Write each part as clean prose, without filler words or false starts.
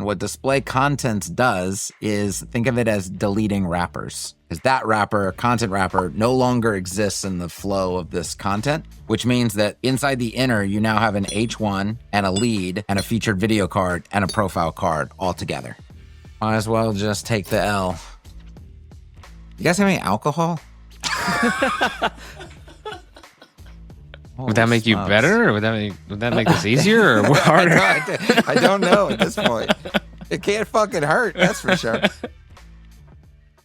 And what display contents does is think of it as deleting wrappers. Because that wrapper, content wrapper, no longer exists in the flow of this content, which means that inside the inner, you now have an H1 and a lead and a featured video card and a profile card all together. Might as well just take the L. You guys have any alcohol? Would that make you better, or would that make this easier or harder? I don't know at this point. It can't fucking hurt, that's for sure.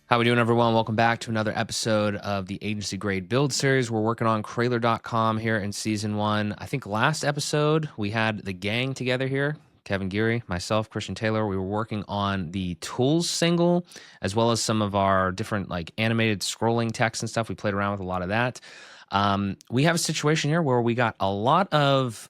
How we doing, everyone? Welcome back to another episode of the Agency Grade Build Series. We're working on Craylor.com here in Season 1. I think last episode we had the gang together here. Kevin Geary, myself, Christian Taylor. We were working on the tools single, as well as some of our different like animated scrolling text and stuff. We played around with a lot of that. We have a situation here where we got a lot of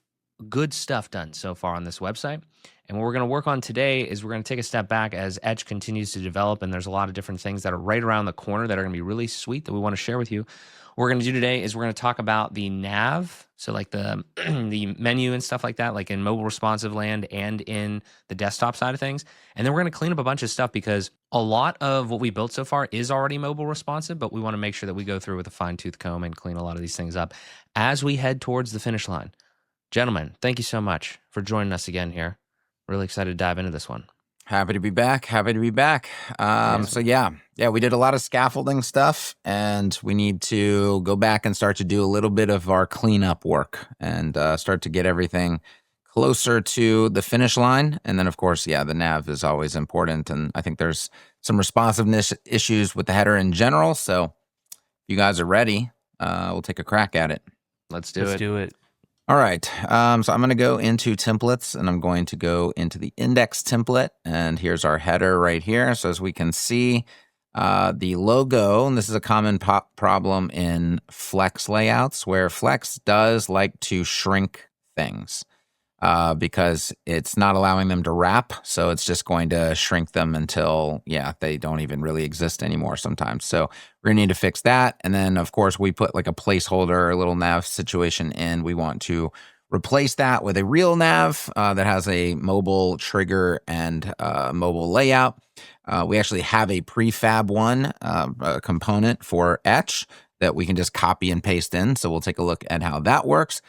good stuff done so far on this website. And what we're going to work on today is we're going to take a step back as Etch continues to develop, and there's a lot of different things that are right around the corner that are going to be really sweet that we want to share with you. What we're going to do today is we're going to talk about the nav, so like the the menu and stuff like that, like in mobile responsive land and in the desktop side of things. And then we're going to clean up a bunch of stuff because a lot of what we built so far is already mobile responsive, but we want to make sure that we go through with a fine-tooth comb and clean a lot of these things up as we head towards the finish line. Gentlemen, thank you so much for joining us again here. Really excited to dive into this one. Happy to be back. So we did a lot of scaffolding stuff, and we need to go back and start to do a little bit of our cleanup work and start to get everything closer to the finish line. And then, of course, the nav is always important. And I think there's some responsiveness issues with the header in general. So if you guys are ready, we'll take a crack at it. Let's do it. All right, so I'm going to go into templates, and I'm going to go into the index template, and here's our header right here. So as we can see, the logo, and this is a common problem in Flex layouts, where Flex does like to shrink things because it's not allowing them to wrap, so it's just going to shrink them until, they don't even really exist anymore sometimes. So we're going to need to fix that. And then, of course, we put like a placeholder, a little nav situation in. We want to replace that with a real nav that has a mobile trigger and mobile layout. We actually have a prefab one, a component for Etch that we can just copy and paste in. So we'll take a look at how that works.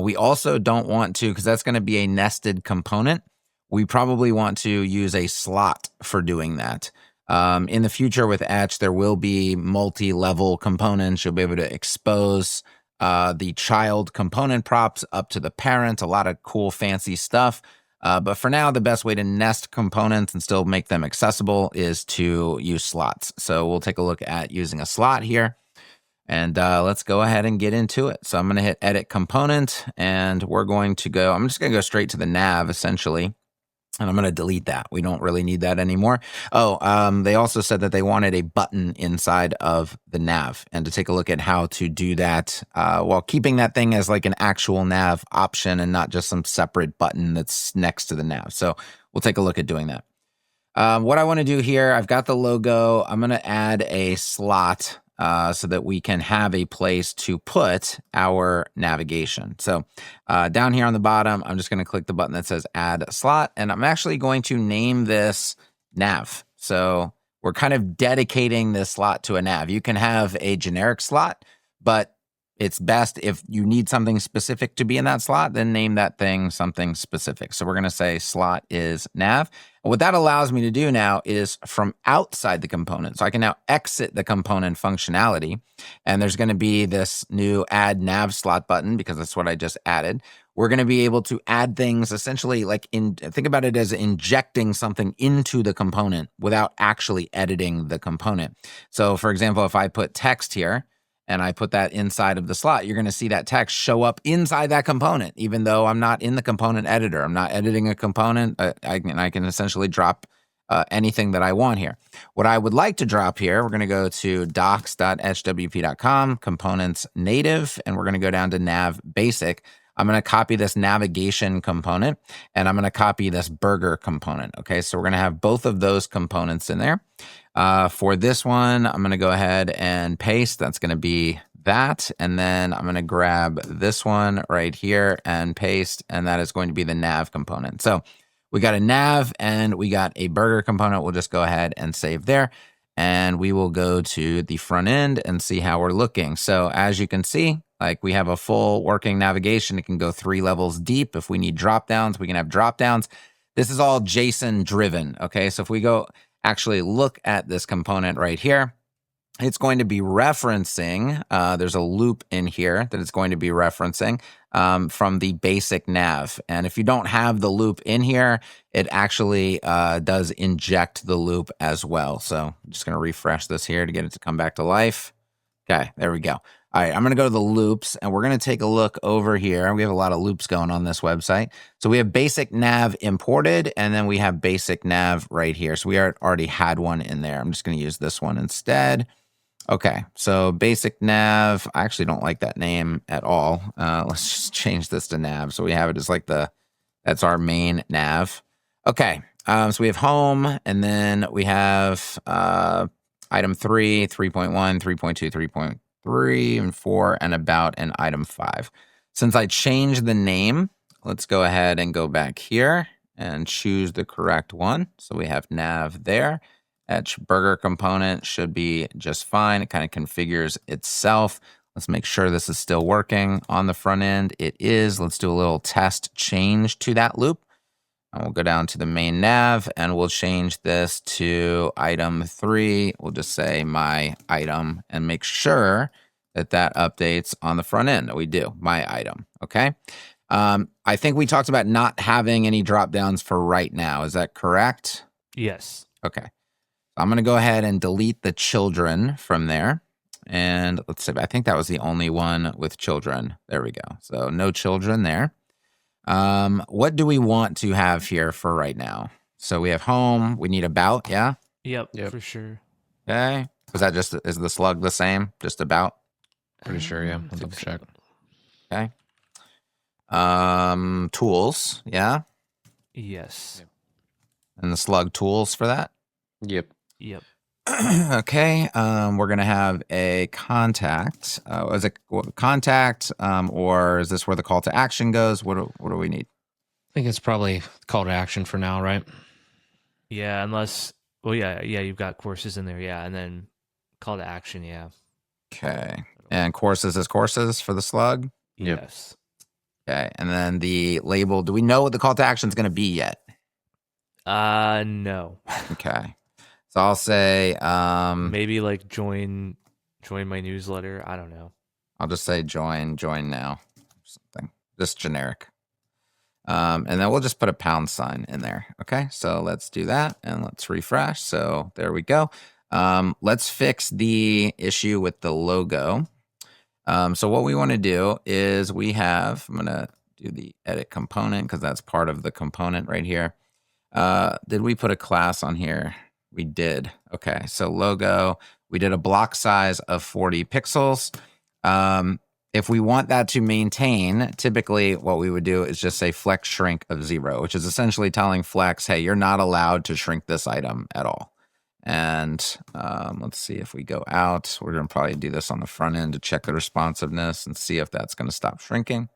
We also don't want to, because that's going to be a nested component. We probably want to use a slot for doing that. In the future with Etch, there will be multi-level components. You'll be able to expose the child component props up to the parent, a lot of cool, fancy stuff. But for now, the best way to nest components and still make them accessible is to use slots. So we'll take a look at using a slot here. And let's go ahead and get into it. So I'm going to hit Edit Component, and I'm just going to go straight to the nav, essentially. And I'm going to delete that. We don't really need that anymore. They also said that they wanted a button inside of the nav. And to take a look at how to do that while keeping that thing as like an actual nav option and not just some separate button that's next to the nav. So we'll take a look at doing that. What I want to do here, I've got the logo. I'm going to add a slot so that we can have a place to put our navigation. So down here on the bottom, I'm just going to click the button that says Add Slot, and I'm actually going to name this Nav. So we're kind of dedicating this slot to a nav. You can have a generic slot, but it's best if you need something specific to be in that slot, then name that thing something specific. So we're going to say slot is nav. And what that allows me to do now is from outside the component. So I can now exit the component functionality. And there's going to be this new add nav slot button because that's what I just added. We're going to be able to add things essentially think about it as injecting something into the component without actually editing the component. So for example, if I put text here, and I put that inside of the slot, you're going to see that text show up inside that component, even though I'm not in the component editor. I'm not editing a component. I can essentially drop anything that I want here. What I would like to drop here, we're going to go to docs.etchwp.com, components native, and we're going to go down to nav basic. I'm going to copy this navigation component, and I'm going to copy this burger component. Okay, so we're going to have both of those components in there. For this one, I'm going to go ahead and paste. That's going to be that. And then I'm going to grab this one right here and paste. And that is going to be the nav component. So we got a nav and we got a burger component. We'll just go ahead and save there. And we will go to the front end and see how we're looking. So as you can see, like we have a full working navigation. It can go 3 levels deep. If we need drop downs, we can have drop downs. This is all JSON driven. Okay, so if we go actually look at this component right here, it's going to be referencing, there's a loop in here that it's going to be referencing from the basic nav. And if you don't have the loop in here, it actually does inject the loop as well. So I'm just going to refresh this here to get it to come back to life. Okay, there we go. All right, I'm going to go to the loops, and we're going to take a look over here. We have a lot of loops going on this website. So we have basic nav imported, and then we have basic nav right here. So we already had one in there. I'm just going to use this one instead. Okay, so basic nav. I actually don't like that name at all. Let's just change this to nav. So we have it as like that's our main nav. Okay, so we have home, and then we have item 3, 3.1, 3.2, 3.3, and 4, and about, and item 5. Since I changed the name, let's go ahead and go back here and choose the correct one. So we have nav there. Etch burger component should be just fine. It kind of configures itself. Let's make sure this is still working on the front end. It is. Let's do a little test change to that loop. And we'll go down to the main nav and we'll change this to item 3. We'll just say my item and make sure that that updates on the front end. We do, my item, okay? I think we talked about not having any drop downs for right now. Is that correct? Yes. Okay. I'm going to go ahead and delete the children from there. And let's see, I think that was the only one with children. There we go. So no children there. What do we want to have here for right now? So we have home. We need about, yeah? Yep. For sure. Okay. Is the slug the same? Just about? Pretty sure, yeah. I'll double check. Okay. Tools, yeah? Yes. And the slug tools for that? Yep. Okay, we're gonna have a contact. Is it contact, or is this where the call to action goes? What do we need? I think it's probably call to action for now, right? Yeah, unless, well, yeah, you've got courses in there, yeah, and then call to action, yeah. Okay, and courses is courses for the slug? Yes. Okay, and then the label, do we know what the call to action is gonna be yet? No. Okay. So I'll say maybe like join my newsletter. I don't know. I'll just say join now. Something. Just generic. And then we'll just put a pound sign in there. Okay, so let's do that and let's refresh. So there we go. Let's fix the issue with the logo. So what we want to do is I'm gonna do the edit component because that's part of the component right here. Did we put a class on here? We did. Okay, so logo, we did a block size of 40 pixels. If we want that to maintain, typically what we would do is just say flex shrink of 0, which is essentially telling Flex, hey, you're not allowed to shrink this item at all. And let's see if we go out. We're going to probably do this on the front end to check the responsiveness and see if that's going to stop shrinking.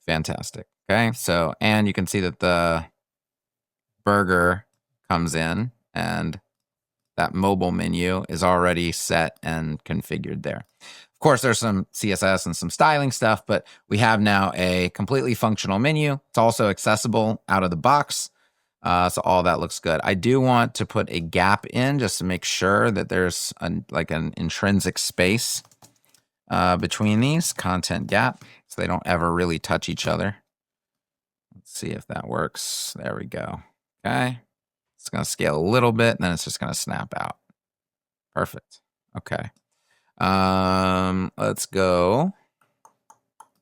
Fantastic. Okay, so, and you can see that the burger comes in and that mobile menu is already set and configured there. Of course, there's some CSS and some styling stuff, but we have now a completely functional menu. It's also accessible out of the box. So all that looks good. I do want to put a gap in just to make sure that there's an intrinsic space between these, content gap, so they don't ever really touch each other. Let's see if that works. There we go. Okay. It's going to scale a little bit, and then it's just going to snap out. Perfect. Okay. Let's go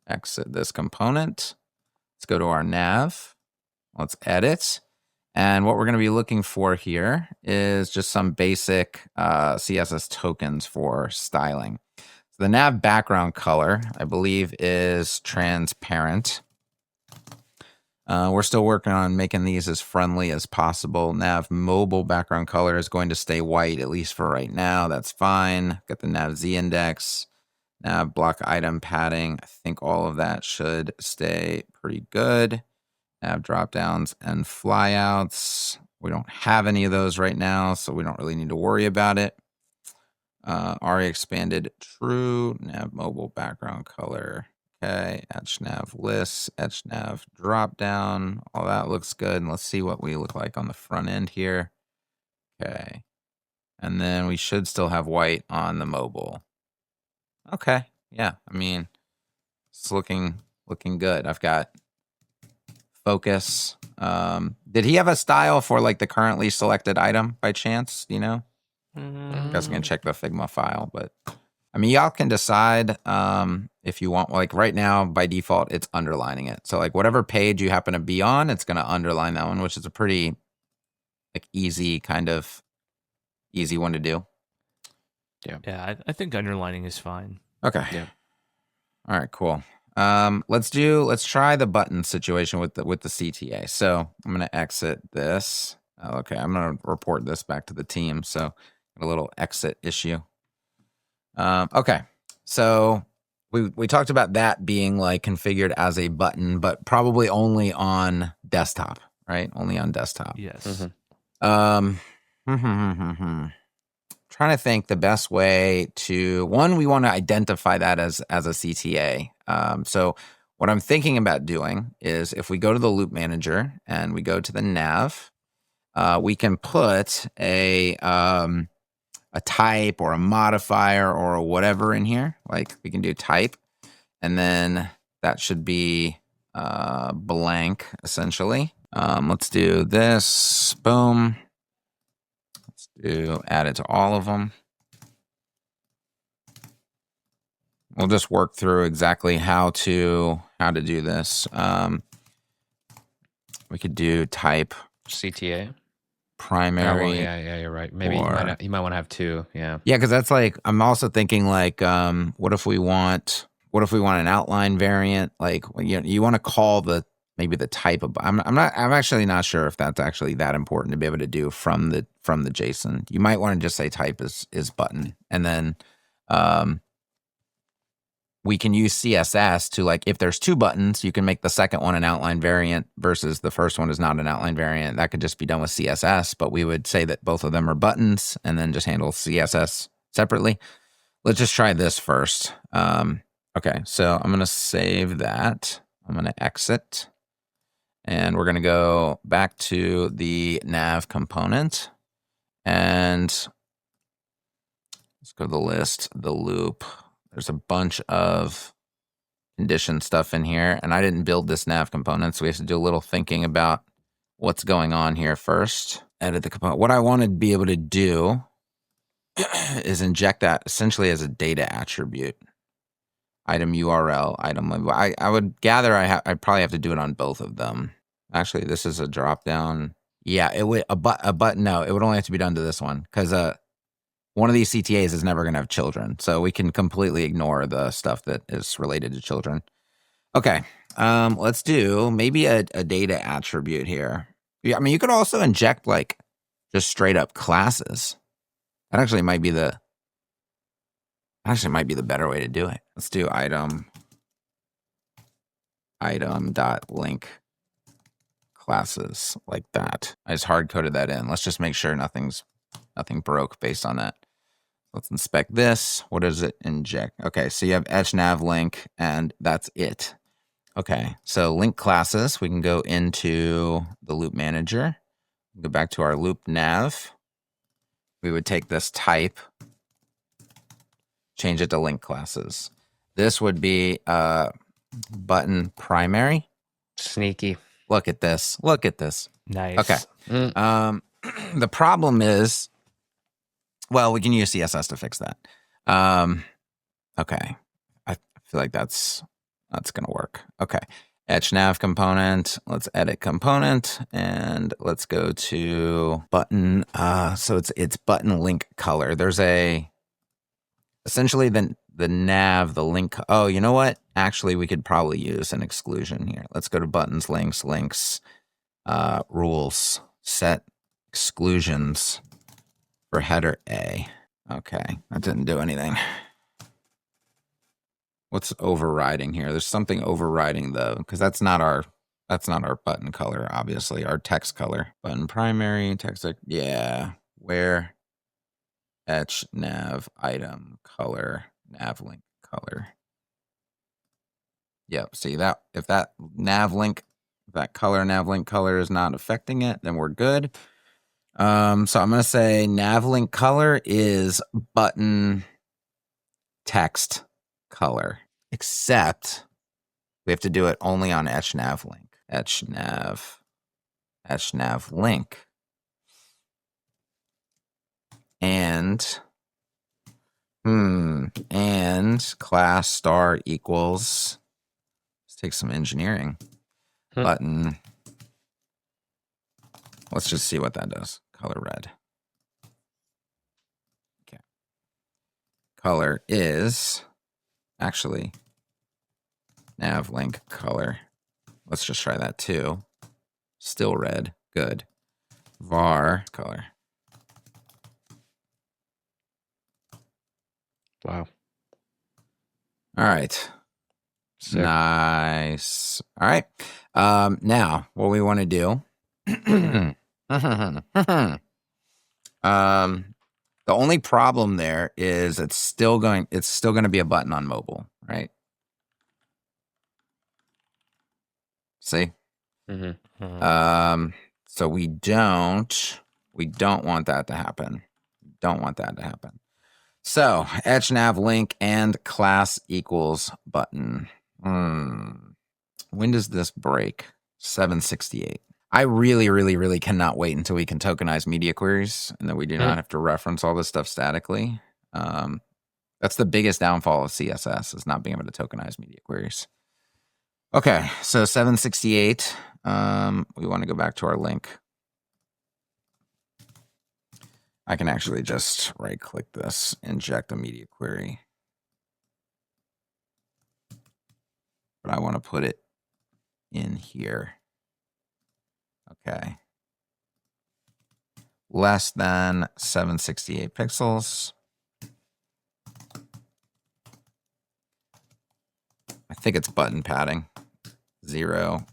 exit this component. Let's go to our nav. Let's edit. And what we're going to be looking for here is just some basic CSS tokens for styling. So the nav background color, I believe, is transparent. We're still working on making these as friendly as possible. Nav mobile background color is going to stay white, at least for right now. That's fine. Got the nav Z index, nav block item padding. I think all of that should stay pretty good. nav drop downs and flyouts. We don't have any of those right now, so we don't really need to worry about it. ARIA expanded true, nav mobile background color. Okay, etch nav lists, etch nav drop down. All that looks good. And let's see what we look like on the front end here. Okay. And then we should still have white on the mobile. Okay. Yeah. I mean, it's looking good. I've got focus. Did he have a style for like the currently selected item by chance? Do you know? I guess I can check the Figma file, but I mean, y'all can decide if you want. Like right now, by default, it's underlining it. So like whatever page you happen to be on, it's going to underline that one, which is a pretty like easy one to do. Yeah, I think underlining is fine. Okay. Yeah. All right, cool. Let's try the button situation with the CTA. So I'm going to exit this. Okay, I'm going to report this back to the team. So a little exit issue. Okay, so we talked about that being like configured as a button, but probably only on desktop, right? Only on desktop. Yes. Trying to think the best way to we want to identify that as a CTA. So what I'm thinking about doing is if we go to the loop manager and we go to the nav, we can put a type or a modifier or a whatever in here. Like we can do type, and then that should be blank essentially. Let's do this. Boom. Let's do add it to all of them. We'll just work through exactly how to do this. We could do type CTA. Primary. Oh, well, yeah, you're right. Maybe you might want to have two. Yeah. Yeah, because that's like I'm also thinking like, what if we want an outline variant? Like you want to call maybe the type of. I'm actually not sure if that's actually that important to be able to do from the JSON. You might want to just say type is button, and then we can use CSS to like, if there's two buttons, you can make the second one an outline variant versus the first one is not an outline variant. That could just be done with CSS, but we would say that both of them are buttons and then just handle CSS separately. Let's just try this first. Okay, so I'm going to save that. I'm going to exit. And we're going to go back to the nav component. And let's go to the list, the loop. There's a bunch of condition stuff in here, and I didn't build this nav component, so we have to do a little thinking about what's going on here first. Edit the component. What I want to be able to do is inject that essentially as a data attribute. Item URL, item label. I would gather I probably have to do it on both of them. Actually, this is a drop down. Yeah, it would a button. No, it would only have to be done to this one because one of these CTAs is never going to have children, so we can completely ignore the stuff that is related to children. Okay, let's do maybe a data attribute here. Yeah, I mean, you could also inject like just straight up classes. That actually might be the better way to do it. Let's do item dot link classes like that. I just hard coded that in. Let's just make sure nothing broke based on that. Let's inspect this. What does it inject? Okay, so you have etch nav link, and that's it. Okay, so link classes. We can go into the loop manager, go back to our loop nav. We would take this type, change it to link classes. This would be button primary. Sneaky. Look at this. Nice. Okay. The problem is, well, we can use CSS to fix that. Okay. I feel like that's going to work. Okay. Etch nav component. Let's edit component and let's go to button. So it's button link color. There's essentially the nav, the link. Oh, you know what? Actually, we could probably use an exclusion here. Let's go to buttons, links, rules, set exclusions for header A. Okay, that didn't do anything. What's overriding here? There's something overriding though, because that's not our That's not our button color, obviously. Our text color. Button primary, text, yeah. Where etch nav item color, nav link color. Yep, see that if that nav link, that color nav link color is not affecting it, then we're good. So I'm gonna say nav link color is button text color, except we have to do it only on etch nav link. Etch nav link. And class star equals, let's take some engineering. Button. Let's just see what that does. Color red. Okay. Color is actually nav link color. Let's just try that too. Still red. Good. Var color. Wow. All right. Sick. Nice. All right. Now what we want to do. The only problem there is it's still going to be a button on mobile, right? See? So we don't want that to happen. Don't want that to happen. So etch nav link and class equals button. When does this break? 768. I really cannot wait until we can tokenize media queries and that we do not have to reference all this stuff statically. That's the biggest downfall of CSS, is not being able to tokenize media queries. Okay, so 768. We want to go back to our link. I can actually just right click this, inject a media query. But I want to put it in here. Okay. Less than 768 pixels. I think it's button padding. 0.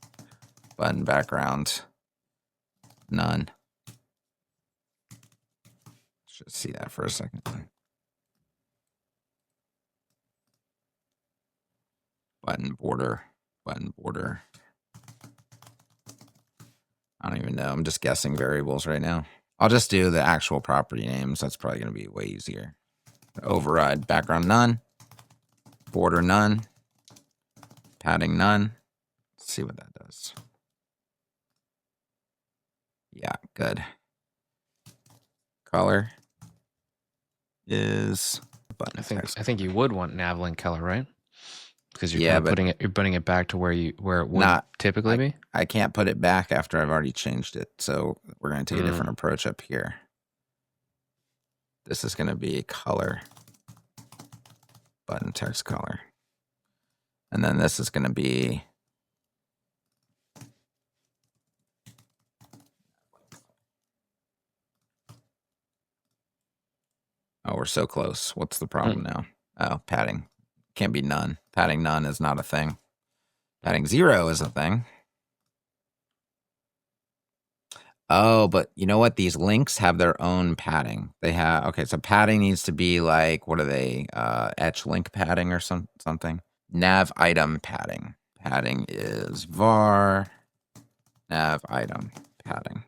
Button background. None. Let's just see that for a second. Button border. Button border. I don't even know. I'm just guessing variables right now. I'll just do the actual property names. That's probably going to be way easier. Override background none. Border none. Padding none. Let's see what that does. Yeah, good. Color is button. I think you would want nav link color, right? Because you're kind of putting it back to where it would typically be. I can't put it back after I've already changed it. So we're going to take a different approach up here. This is going to be color, button text color. And then this is going to be oh, we're so close. What's the problem now? Oh, padding. Can't be none. Padding none is not a thing. Padding 0 is a thing. Oh, but you know what? These links have their own padding. They have, okay, so padding needs to be like, what are they? Etch link padding or something. Nav item padding. Padding is var nav item padding.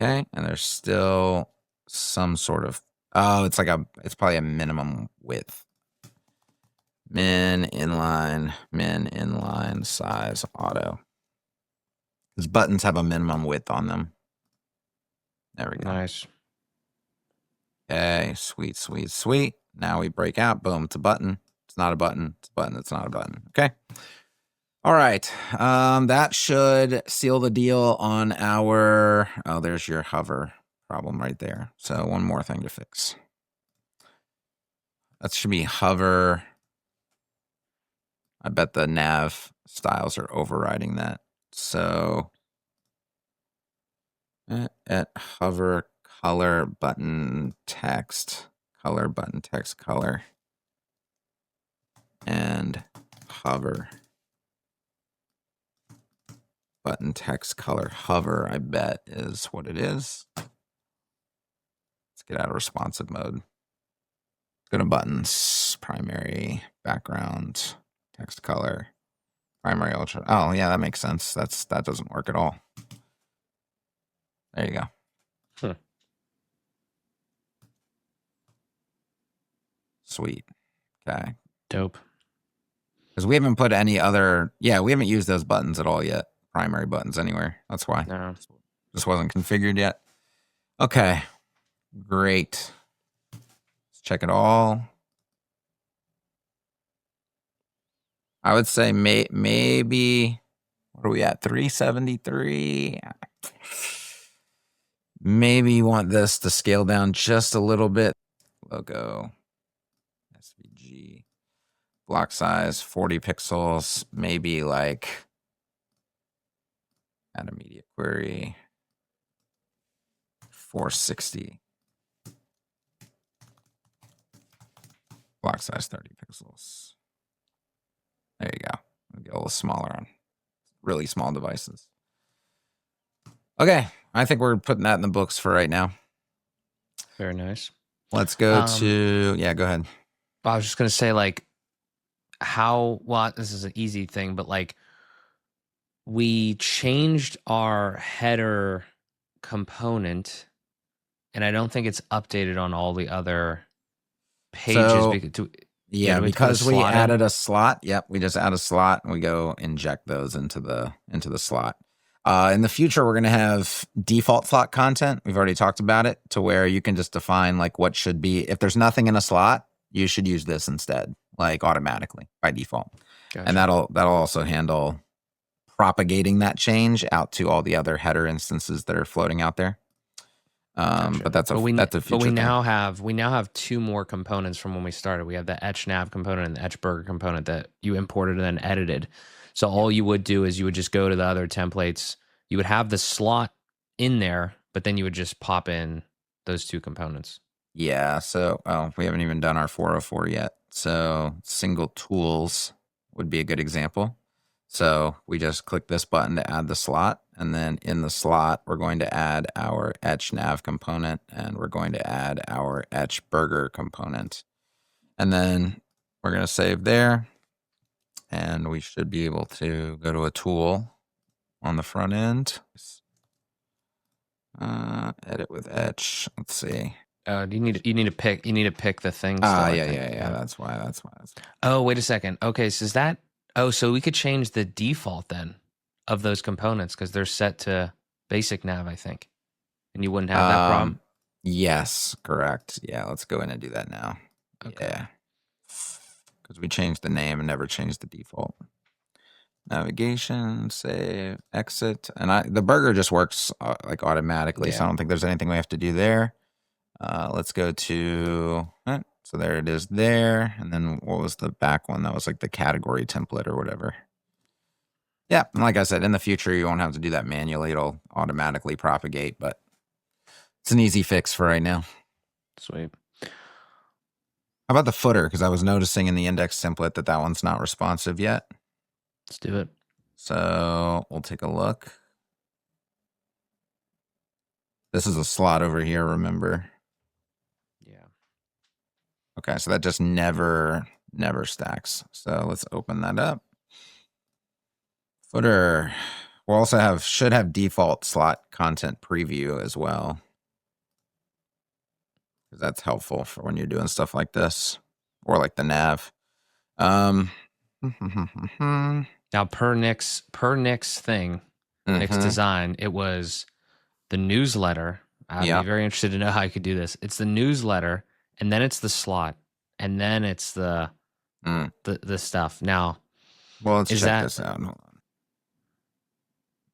Okay, and there's still some sort of, oh, it's probably a minimum width. Min inline size auto. Because buttons have a minimum width on them. There we go. Nice. Okay, sweet. Now we break out. Boom, it's a button. It's not a button. It's a button. It's not a button. Okay. All right. That should seal the deal on our, oh, there's your hover problem right there. So one more thing to fix. That should be hover. I bet the nav styles are overriding that. So at hover color button text color button text color and hover. Button text color hover, I bet, is what it is. Let's get out of responsive mode. Go to buttons, primary, background, text color, primary ultra. Oh yeah, that makes sense. That doesn't work at all. There you go. Sweet. Okay. Dope. Because we haven't put any other, we haven't used those buttons at all yet. Primary buttons anywhere. That's why. No. This wasn't configured yet. Okay. Great. Let's check it all. I would say maybe, what are we at? 373. Maybe you want this to scale down just a little bit. Logo. SVG. Block size, 40 pixels. Maybe like add a media query. 460. Block size 30 pixels. There you go. We'll get a little smaller on really small devices. Okay, I think we're putting that in the books for right now. Very nice. Let's go to, go ahead. I was just going to say, like, this is an easy thing, but like, we changed our header component, and I don't think it's updated on all the other pages. So, because we added a slot. Yep, we just add a slot and we go inject those into the slot. In the future, we're going to have default slot content. We've already talked about it, to where you can just define like what should be. If there's nothing in a slot, you should use this instead, like automatically by default. Gotcha. And that'll also handle propagating that change out to all the other header instances that are floating out there. Gotcha. But that's a future but we thing. now have two more components from when we started. We have the Etch nav component and the Etch burger component that you imported and then edited. So all you would do is you would just go to the other templates. You would have the slot in there, but then you would just pop in those two components. Yeah. So we haven't even done our 404 yet. So single tools would be a good example. So we just click this button to add the slot. And then in the slot, we're going to add our Etch nav component, and we're going to add our Etch burger component. And then we're going to save there. And we should be able to go to a tool on the front end. Edit with Etch. Let's see. You need to pick the thing. Yeah. That's why. Oh, wait a second. Okay, so is that? Oh, so we could change the default then of those components, because they're set to basic nav, I think, and you wouldn't have that problem. Yes, correct. Yeah, let's go in and do that now. Okay. Yeah, because we changed the name and never changed the default. Navigation, save, exit, and the burger just works like automatically. Yeah. So I don't think there's anything we have to do there. Let's go to. So there it is there. And then what was the back one? That was like the category template or whatever. Yeah. And like I said, in the future, you won't have to do that manually. It'll automatically propagate, but it's an easy fix for right now. Sweet. How about the footer? Because I was noticing in the index template that one's not responsive yet. Let's do it. So we'll take a look. This is a slot over here, remember? Okay, so that just never stacks. So let's open that up. Footer. We'll also should have default slot content preview as well, because that's helpful for when you're doing stuff like this, or like the nav. Now per Nick's thing, Nick's design, it was the newsletter. I'd be very interested to know how you could do this. It's the newsletter, and then it's the slot, and then it's the stuff. Now, well, let's check this out. Hold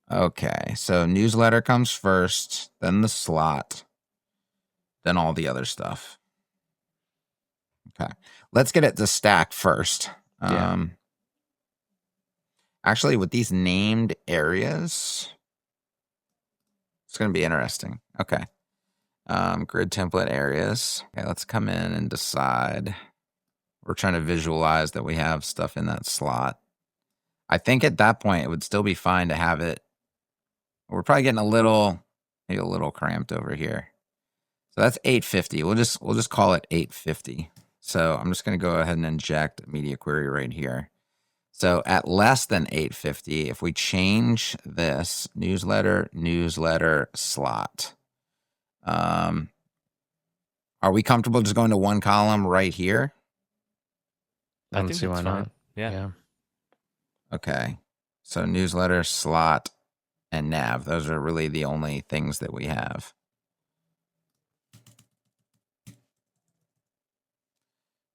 on. Okay, so newsletter comes first, then the slot, then all the other stuff. Okay, let's get it to stack first. Actually, with these named areas, it's going to be interesting. Okay. Grid template areas. Okay, let's come in and decide We're trying to visualize that we have stuff in that slot. I think at that point it would still be fine to have it. We're probably getting maybe a little cramped over here. So that's 850. We'll just call it 850. So I'm just going to go ahead and inject a media query right here. So at less than 850, if we change this newsletter slot, are we comfortable just going to one column right here? I don't see why not. Fine. Yeah. Okay. So newsletter, slot, and nav. Those are really the only things that we have.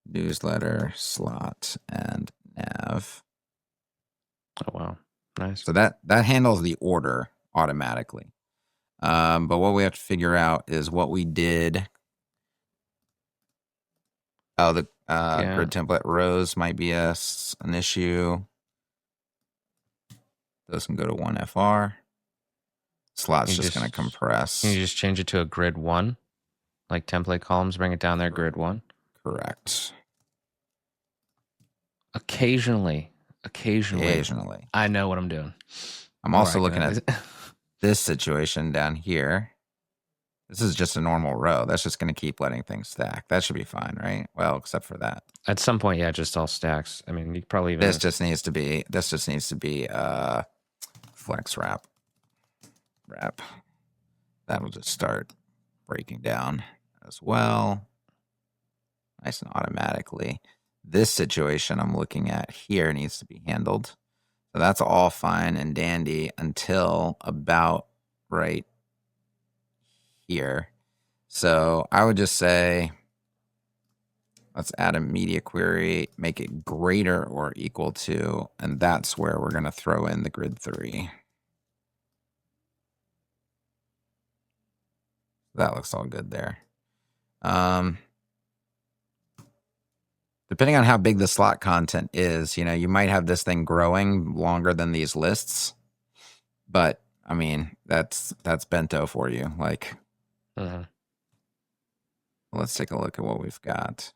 Newsletter, slot, and nav. Oh, wow. Nice. So that handles the order automatically. But what we have to figure out is what we did. Oh, the grid template rows might be an issue. Those can go to 1FR. Slot's just going to compress. Can you just change it to a grid 1? Like template columns, bring it down there, grid 1? Correct. Occasionally. I know what I'm doing. I'm also looking at this situation down here. This is just a normal row. That's just going to keep letting things stack. That should be fine, right? Well, except for that. At some point, yeah, just all stacks. I mean, you probably even... This just needs to be flex wrap. That'll just start breaking down as well. Nice and automatically. This situation I'm looking at here needs to be handled. So that's all fine and dandy until about right here. So I would just say, let's add a media query, make it greater or equal to, and that's where we're going to throw in the grid 3. That looks all good there. Depending on how big the slot content is, you might have this thing growing longer than these lists. But I mean, that's bento for you. Like, let's take a look at what we've got.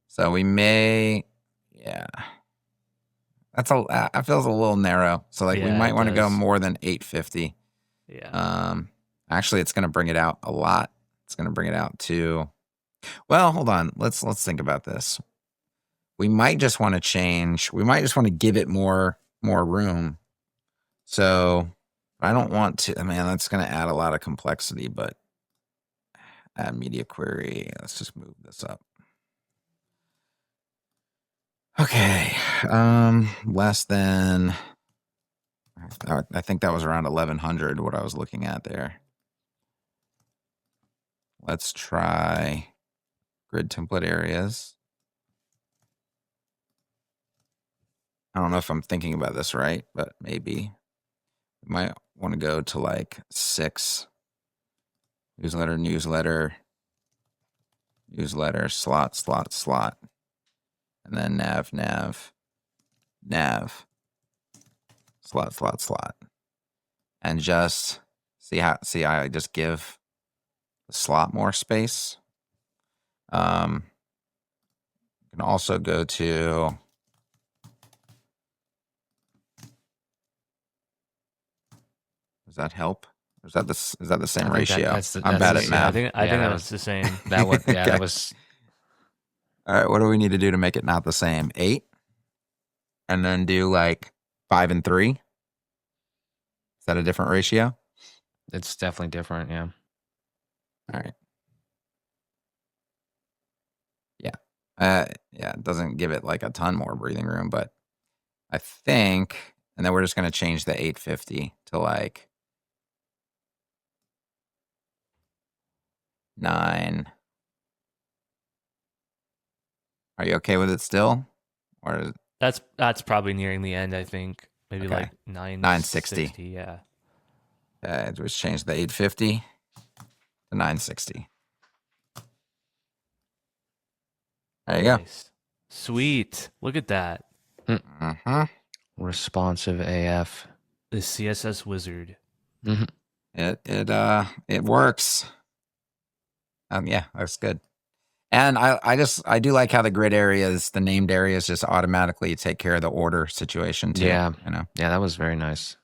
So we may, that feels a little narrow. So we might want to go more than 850. Yeah. Actually, it's going to bring it out a lot. It's going to bring it out to, well, hold on. Let's think about this. We might just want to change. We might just want to give it more room. So I don't want to, man, that's going to add a lot of complexity, but add media query. Let's just move this up. Okay, less than, I think that was around 1100, what I was looking at there. Let's try grid template areas. I don't know if I'm thinking about this right, but maybe we might want to go to like 6 newsletter, slot. And then nav, slot. And just see how I just give the slot more space. You can also go to, does that help? Or is that the same ratio? I'm bad at math. I think that was the same. That was, Okay. that was. All right, what do we need to do to make it not the same? 8? And then do like 5 and 3? Is that a different ratio? It's definitely different, yeah. All right. Yeah. It doesn't give it like a ton more breathing room, but I think, and then we're just going to change the 850 to like 9. Are you okay with it still? Or That's probably nearing the end, I think. Maybe Okay. like 960. Yeah. Just change the 850 to 960. There you go. Nice. Sweet. Look at that. Uh-huh. Responsive AF. The CSS wizard. Mhm. It works. Yeah, that's good. And I do like how the grid areas, the named areas, just automatically take care of the order situation too. Yeah. You know, Yeah, that was very nice.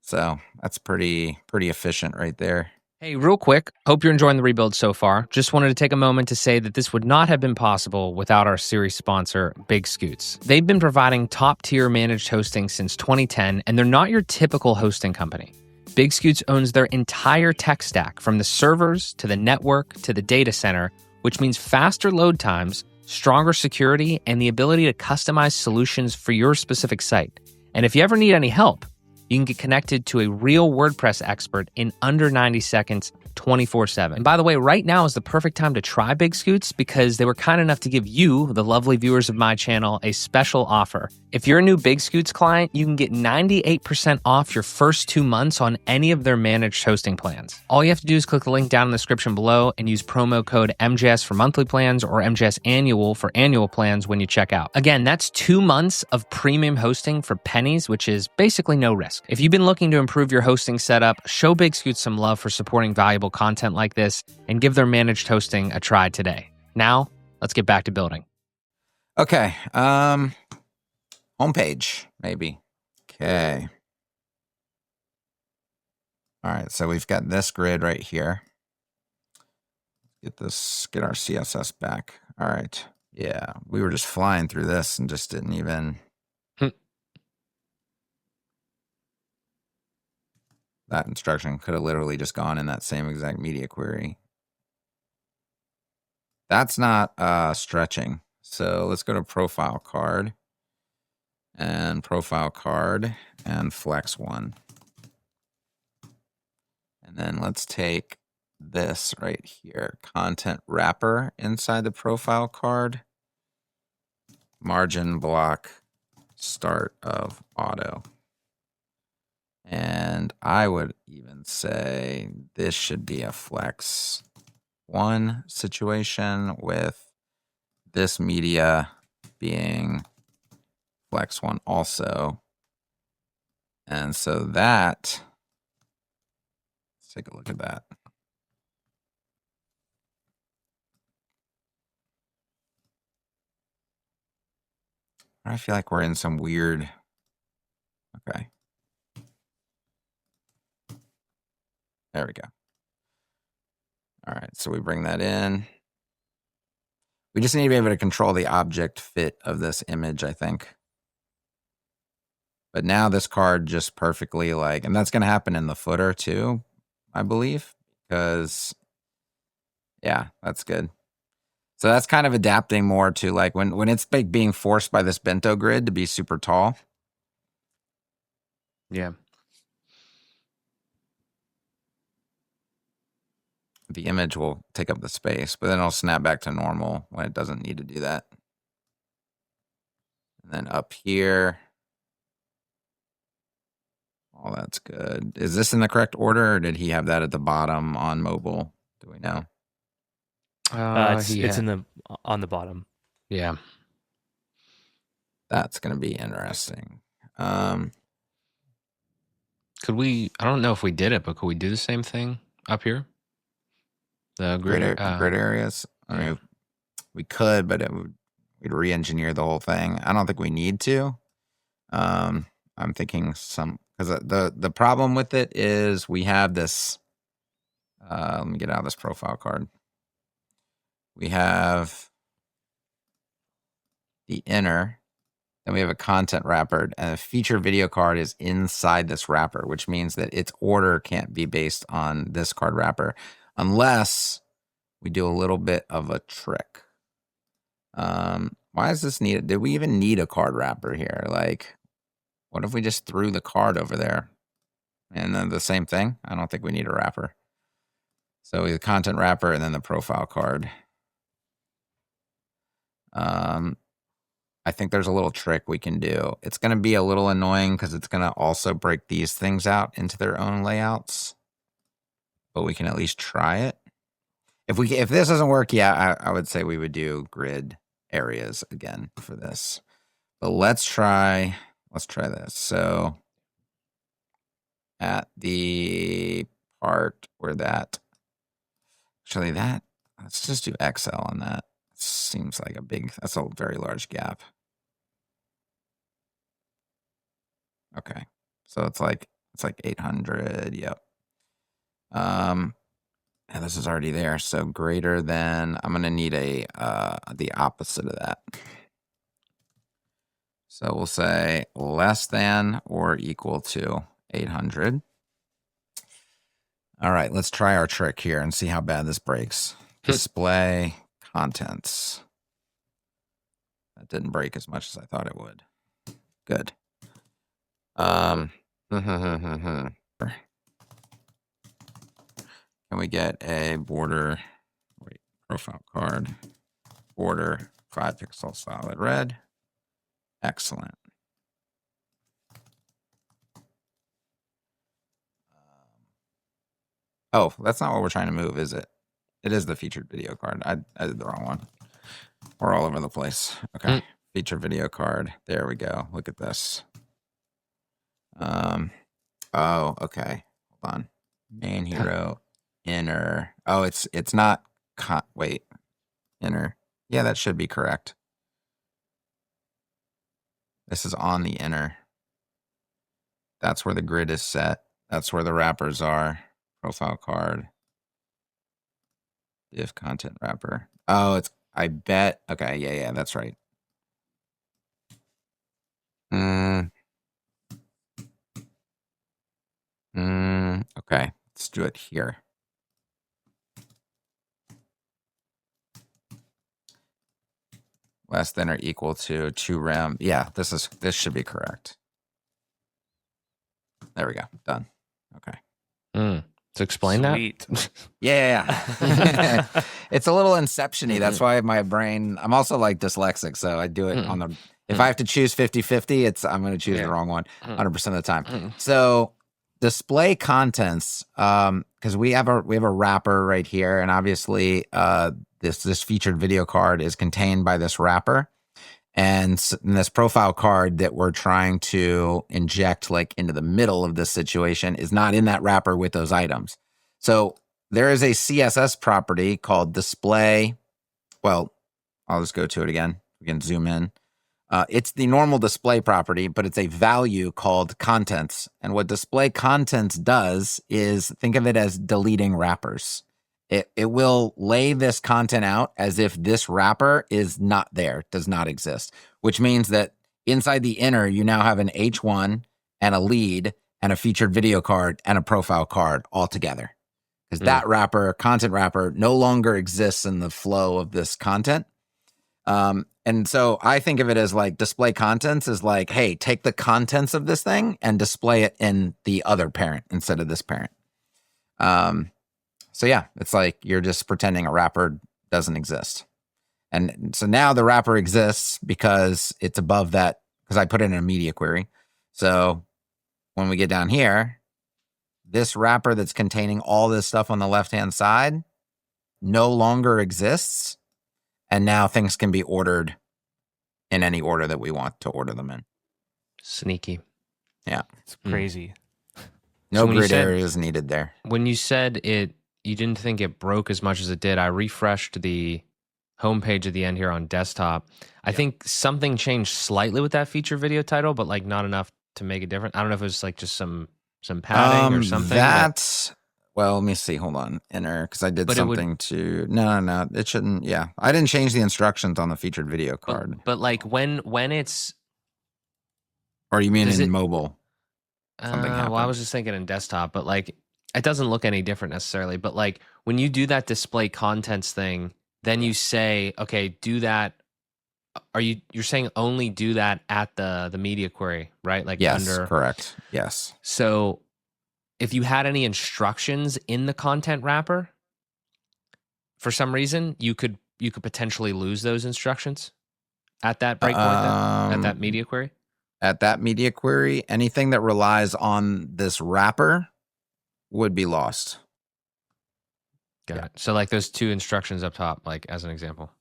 so that's pretty efficient right there. Hey, real quick, hope you're enjoying the rebuild so far. Just wanted to take a moment to say that this would not have been possible without our series sponsor, BigScoots. They've been providing top-tier managed hosting since 2010, and they're not your typical hosting company. BigScoots owns their entire tech stack, from the servers to the network to the data center, which means faster load times, stronger security, and the ability to customize solutions for your specific site. And if you ever need any help, you can get connected to a real WordPress expert in under 90 seconds, 24/7. And by the way, right now is the perfect time to try BigScoots because they were kind enough to give you, the lovely viewers of my channel, a special offer. If you're a new BigScoots client, you can get 98% off your first 2 months on any of their managed hosting plans. All you have to do is click the link down in the description below and use promo code MJS for monthly plans or MJS annual for annual plans when you check out. Again, that's 2 months of premium hosting for pennies, which is basically no risk. If you've been looking to improve your hosting setup, show BigScoots some love for supporting valuable content like this and give their managed hosting a try today. Now, let's get back to building. Okay. Homepage, maybe. Okay. All right, so we've got this grid right here. Get our CSS back. All right. Yeah, we were just flying through this and just didn't even. That instruction could have literally just gone in that same exact media query. That's not stretching. So let's go to profile card and flex one. And then let's take this right here, content wrapper inside the profile card, margin block, start of auto. And I would even say this should be a flex one situation with this media being flex one also. And so that, let's take a look at that. I feel like we're in some weird, okay. There we go. All right, so we bring that in. We just need to be able to control the object fit of this image, I think. But now this card just perfectly and that's going to happen in the footer too, I believe, because yeah, that's good. So that's kind of adapting more to when it's being forced by this bento grid to be super tall. Yeah. The image will take up the space, but then it'll snap back to normal when it doesn't need to do that. And then up here, all that's good. Is this in the correct order, or did he have that at the bottom on mobile? Do we know? It's on the bottom. Yeah. That's going to be interesting. Could we, I don't know if we did it, but could we do the same thing up here? The grid areas. I mean, we could, but we'd re-engineer the whole thing. I don't think we need to. I'm thinking because the problem with it is we have this. Let me get out of this profile card. We have the inner, then we have a content wrapper, and a feature video card is inside this wrapper, which means that its order can't be based on this card wrapper unless we do a little bit of a trick. Why is this needed? Did we even need a card wrapper here? What if we just threw the card over there? And then the same thing? I don't think we need a wrapper. So the content wrapper and then the profile card. I think there's a little trick we can do. It's going to be a little annoying because it's going to also break these things out into their own layouts. But we can at least try it. If this doesn't work, yeah, I would say we would do grid areas again for this. But let's try this. So at the part where let's just do XL on that. Seems like that's a very large gap. Okay. So it's like 800. Yep. And this is already there. So greater than, I'm going to need the opposite of that. So we'll say less than or equal to 800. All right, let's try our trick here and see how bad this breaks. Display contents. That didn't break as much as I thought it would. Good. Can we get a border, profile card, border 5 pixel solid red? Excellent. Oh, that's not what we're trying to move, is it? It is the featured video card. I did the wrong one. We're all over the place. Okay. Feature video card. There we go. Look at this. Oh, okay. Hold on. Main hero, inner. Oh, it's not. Wait. Inner. Yeah, that should be correct. This is on the inner. That's where the grid is set. That's where the wrappers are. Profile card. Div content wrapper. Oh, I bet. Okay, yeah, that's right. Okay, let's do it here. Less than or equal to 2 rem. Yeah, this should be correct. There we go. Done. Okay. So explain Sweet. that. Yeah. It's a little inception-y. That's why my brain, I'm also like dyslexic, so I do it on the, if I have to choose 50-50, I'm going to choose the wrong one 100% of the time. So display contents, because we have a wrapper right here, and obviously this featured video card is contained by this wrapper. And this profile card that we're trying to inject like into the middle of this situation is not in that wrapper with those items. So there is a CSS property called display. Well, I'll just go to it again. We can zoom in. It's the normal display property, but it's a value called contents. And what display contents does is think of it as deleting wrappers. It will lay this content out as if this wrapper is not there, does not exist, which means that inside the inner, you now have an H1 and a lead and a featured video card and a profile card all together. Because that wrapper, content wrapper, no longer exists in the flow of this content. And so I think of it as like display contents is like, hey, take the contents of this thing and display it in the other parent instead of this parent. So yeah, it's like you're just pretending a wrapper doesn't exist. And so now the wrapper exists because it's above that, because I put it in a media query. So when we get down here, this wrapper that's containing all this stuff on the left-hand side no longer exists. And now things can be ordered in any order that we want to order them in. Sneaky. Yeah. It's crazy. No grid areas needed there. When you said you didn't think it broke as much as it did, I refreshed the homepage at the end here on desktop. I think something changed slightly with that feature video title, but like not enough to make a difference. I don't know if it was like just some padding or something. Well, let me see. Hold on. Enter, because I did something to... No. It shouldn't... Yeah. I didn't change the instructions on the featured video card. But like when it's... Or you mean in mobile? Well, I was just thinking in desktop, but like it doesn't look any different necessarily. But like when you do that display contents thing, then you say, okay, do that. You're saying only do that at the media query, right? Like yes, correct. Yes. So if you had any instructions in the content wrapper, for some reason, you could potentially lose those instructions at that breakpoint, at that media query. At that media query, anything that relies on this wrapper would be lost. Got it. So like those two instructions up top, like as an example.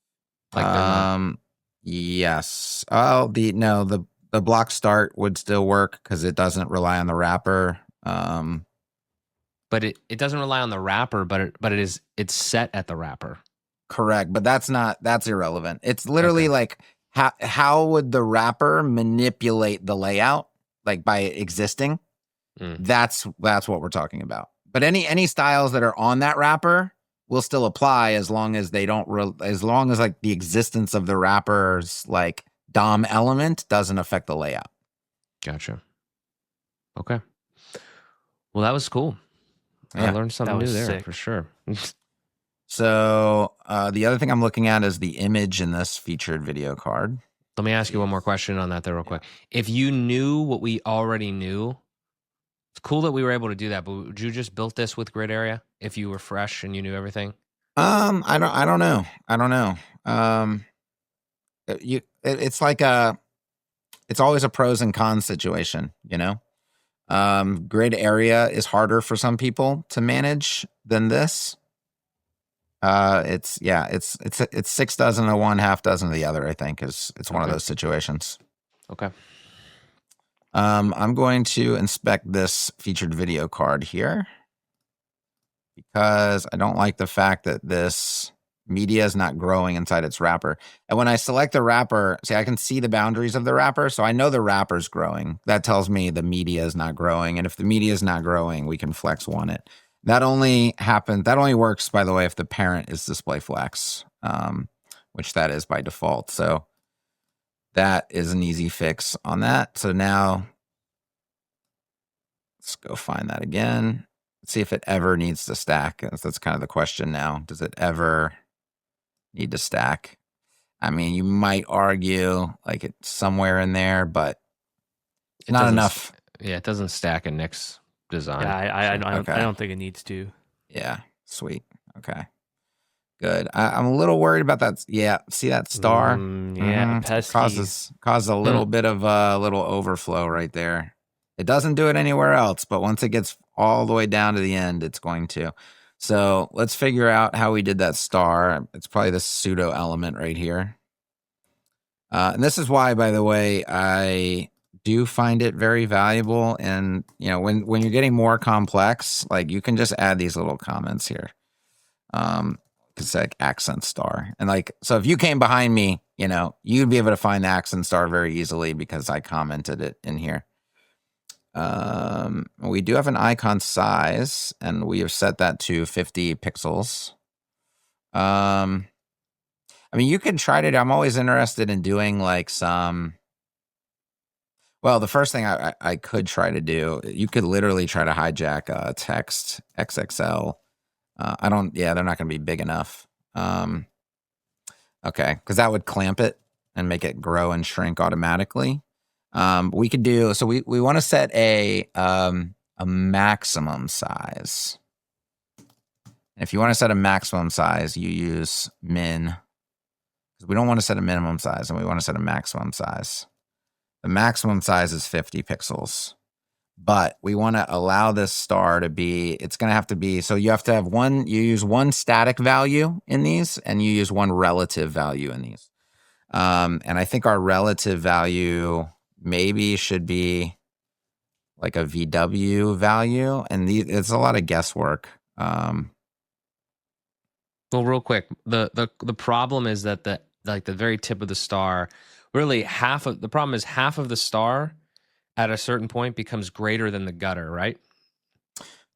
Like Yes. Oh, the block start would still work because it doesn't rely on the wrapper. But it doesn't rely on the wrapper, but it's set at the wrapper. Correct, but that's irrelevant. It's literally like how would the wrapper manipulate the layout, like by existing? That's what we're talking about. But any styles that are on that wrapper will still apply as long as they don't as long as like the existence of the wrapper's like DOM element doesn't affect the layout. Gotcha. Okay. Well, that was cool. Yeah, I learned something new there sick. for sure. So the other thing I'm looking at is the image in this featured video card. Let me ask you one more question on that there real quick. If you knew what we already knew, it's cool that we were able to do that, but would you just built this with grid area if you were fresh and you knew everything? I don't know. It's like it's always a pros and cons situation, you know? Grid area is harder for some people to manage than this. It's 6 dozen of one, half dozen of the other, I think it's one of those situations. Okay. I'm going to inspect this featured video card here because I don't like the fact that this media is not growing inside its wrapper. And when I select the wrapper, see, I can see the boundaries of the wrapper. So I know the wrapper's growing. That tells me the media is not growing. And if the media is not growing, we can flex one it. That only works, by the way, if the parent is display flex, which that is by default. So that is an easy fix on that. So now let's go find that again. Let's see if it ever needs to stack. That's kind of the question now. Does it ever need to stack? I mean, you might argue like it's somewhere in there, but it's not enough. Yeah, it doesn't stack in Nick's design. Yeah, I don't think it needs to. Yeah, sweet. Okay, good. I'm a little worried about that. Yeah, see that star? Yeah, pesky. Causes a little bit of a little overflow right there. It doesn't do it anywhere else, but once it gets all the way down to the end, it's going to. So let's figure out how we did that star. It's probably this pseudo element right here. And this is why, by the way, I do find it very valuable. And, you know, when you're getting more complex, like you can just add these little comments here. It's like accent star. And like, so if you came behind me, you know, you'd be able to find the accent star very easily because I commented it in here. We do have an icon size and we have set that to 50 pixels. I mean, you can try to, I'm always interested in doing like some, well, the first thing I could try to do, you could literally try to hijack text XXL. They're not going to be big enough. Okay, because that would clamp it and make it grow and shrink automatically. We could do, so we want to set a maximum size. If you want to set a maximum size, you use min. We don't want to set a minimum size, and we want to set a maximum size. The maximum size is 50 pixels. But we want to allow this star to be, it's going to have to be, so you have to have you use one static value in these, and you use one relative value in these. And I think our relative value maybe should be like a VW value, and it's a lot of guesswork. Well, real quick, the problem is that the very tip of the star, really half of the star at a certain point becomes greater than the gutter, right?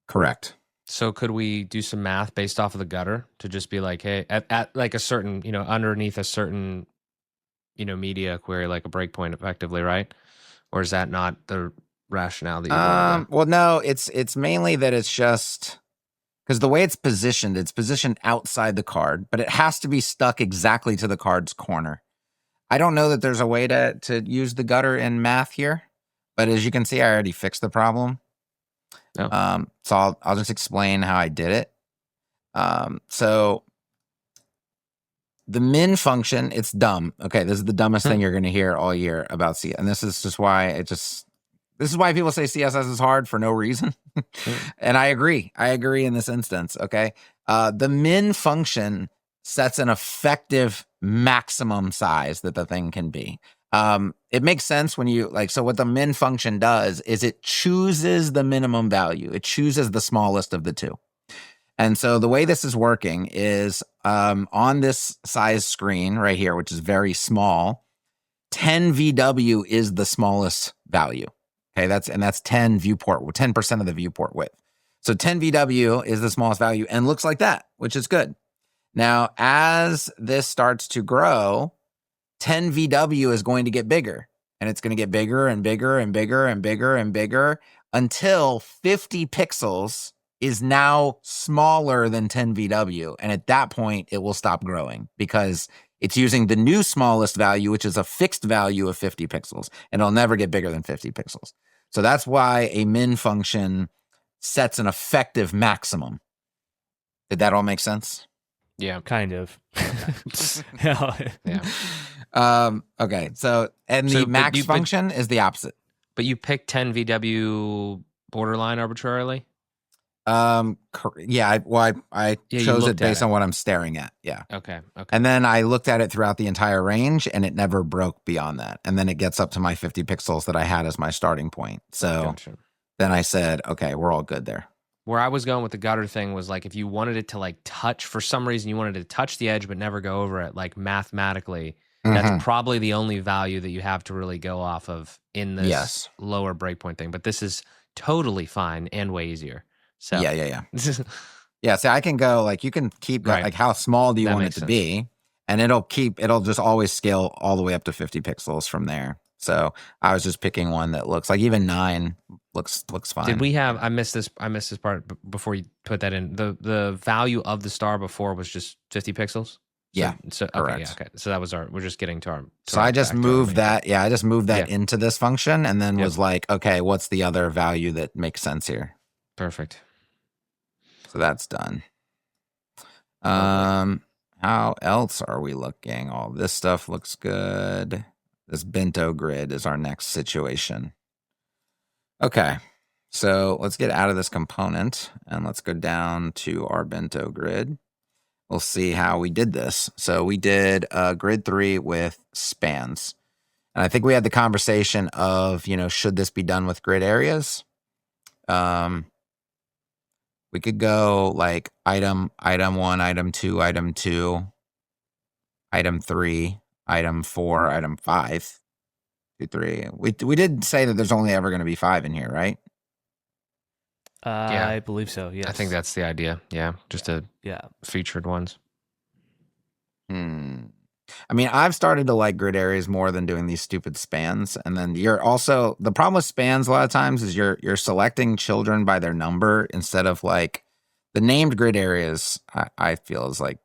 Correct. So could we do some math based off of the gutter to just be like, hey, at like a certain, you know, underneath a certain, you know, media query, like a breakpoint effectively, right? Or is that not the rationale that you want? Well, no, it's mainly that it's just because the way it's positioned outside the card, but it has to be stuck exactly to the card's corner. I don't know that there's a way to use the gutter in math here, but as you can see, I already fixed the problem. Oh. So I'll just explain how I did it. So the min function, it's dumb. Okay, this is the dumbest thing you're going to hear all year about CS, and this is just why this is why people say CSS is hard for no reason. And I agree in this instance. Okay, the min function sets an effective maximum size that the thing can be. It makes sense when you so what the min function does is it chooses the minimum value. It chooses the smallest of the two. And so the way this is working is on this size screen right here, which is very small, 10 VW is the smallest value. Okay, that's 10 viewport, 10% of the viewport width. So 10 VW is the smallest value and looks like that, which is good. Now, as this starts to grow, 10 VW is going to get bigger, and it's going to get bigger and bigger and bigger and bigger and bigger until 50 pixels is now smaller than 10 VW. And at that point, it will stop growing because it's using the new smallest value, which is a fixed value of 50 pixels, and it'll never get bigger than 50 pixels. So that's why a min function sets an effective maximum. Did that all make sense? Yeah. Kind of. Yeah. Okay. So, and the max function is the opposite. But you picked 10 VW borderline arbitrarily? Yeah. I chose it based on what I'm staring at. Yeah. Okay. And then I looked at it throughout the entire range, and it never broke beyond that. And then it gets up to my 50 pixels that I had as my starting point. So then I said, okay, we're all good there. Where I was going with the gutter thing was like if you wanted it to like touch, for some reason you wanted it to touch the edge but never go over it, like mathematically, that's probably the only value that you have to really go off of in this lower breakpoint thing. But this is totally fine and way easier. So yeah. Yeah, so I can go like you can keep going, like how small do you want it to be? And it'll just always scale all the way up to 50 pixels from there. So I was just picking one that looks like even 9 looks fine. Did we have? I missed this part before you put that in. The value of the star before was just 50 pixels. So correct. Okay. So that was we're just getting to our. So I just moved that. Yeah, I just moved that into this function, and then was like, okay, what's the other value that makes sense here? Perfect. So that's done. How else are we looking? All this stuff looks good. This bento grid is our next situation. Okay, so let's get out of this component and let's go down to our bento grid. We'll see how we did this. So we did grid 3 with spans. And I think we had the conversation of, should this be done with grid areas? We could go like item 1, item 2, item 2, item 3, item 4, item 5, 2, 3. We did say that there's only ever going to be 5 in here, right? I believe so. Yes. I think that's the idea. Yeah. Just featured ones. I mean, I've started to like grid areas more than doing these stupid spans. And then the problem with spans a lot of times is you're selecting children by their number instead of like the named grid areas. I feel is like,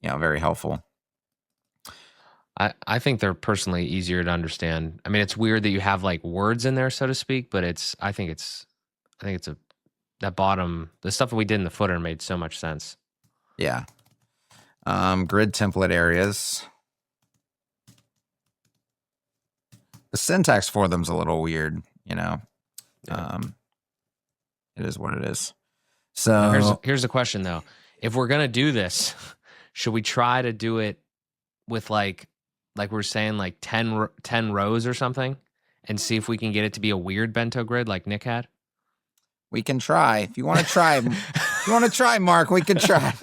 very helpful. I think they're personally easier to understand. I mean, it's weird that you have like words in there, so to speak, but I think it's that bottom, the stuff that we did in the footer made so much sense. Yeah. Grid template areas. The syntax for them's a little weird, It is what it is. So now here's the question though. If we're gonna do this, should we try to do it with like we're saying like 10 rows or something, and see if we can get it to be a weird bento grid like Nick had? We can try. If you want to try, Mark, we can try.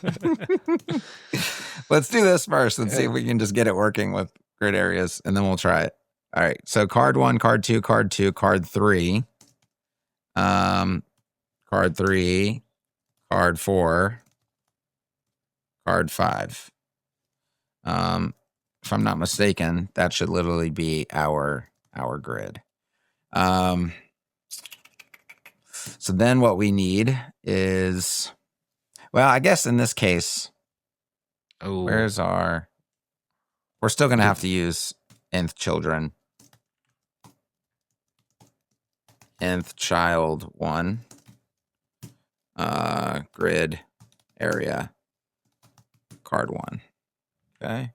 Let's do this first and see if we can just get it working with grid areas, and then we'll try it. All right. So card 1, card 2, card 2, card 3. Card 3, card 4, card 5. If I'm not mistaken, that should literally be our grid. So then what we need is, well, I guess in this case, we're still going to have to use nth children. Nth child 1, grid area, card 1. Okay.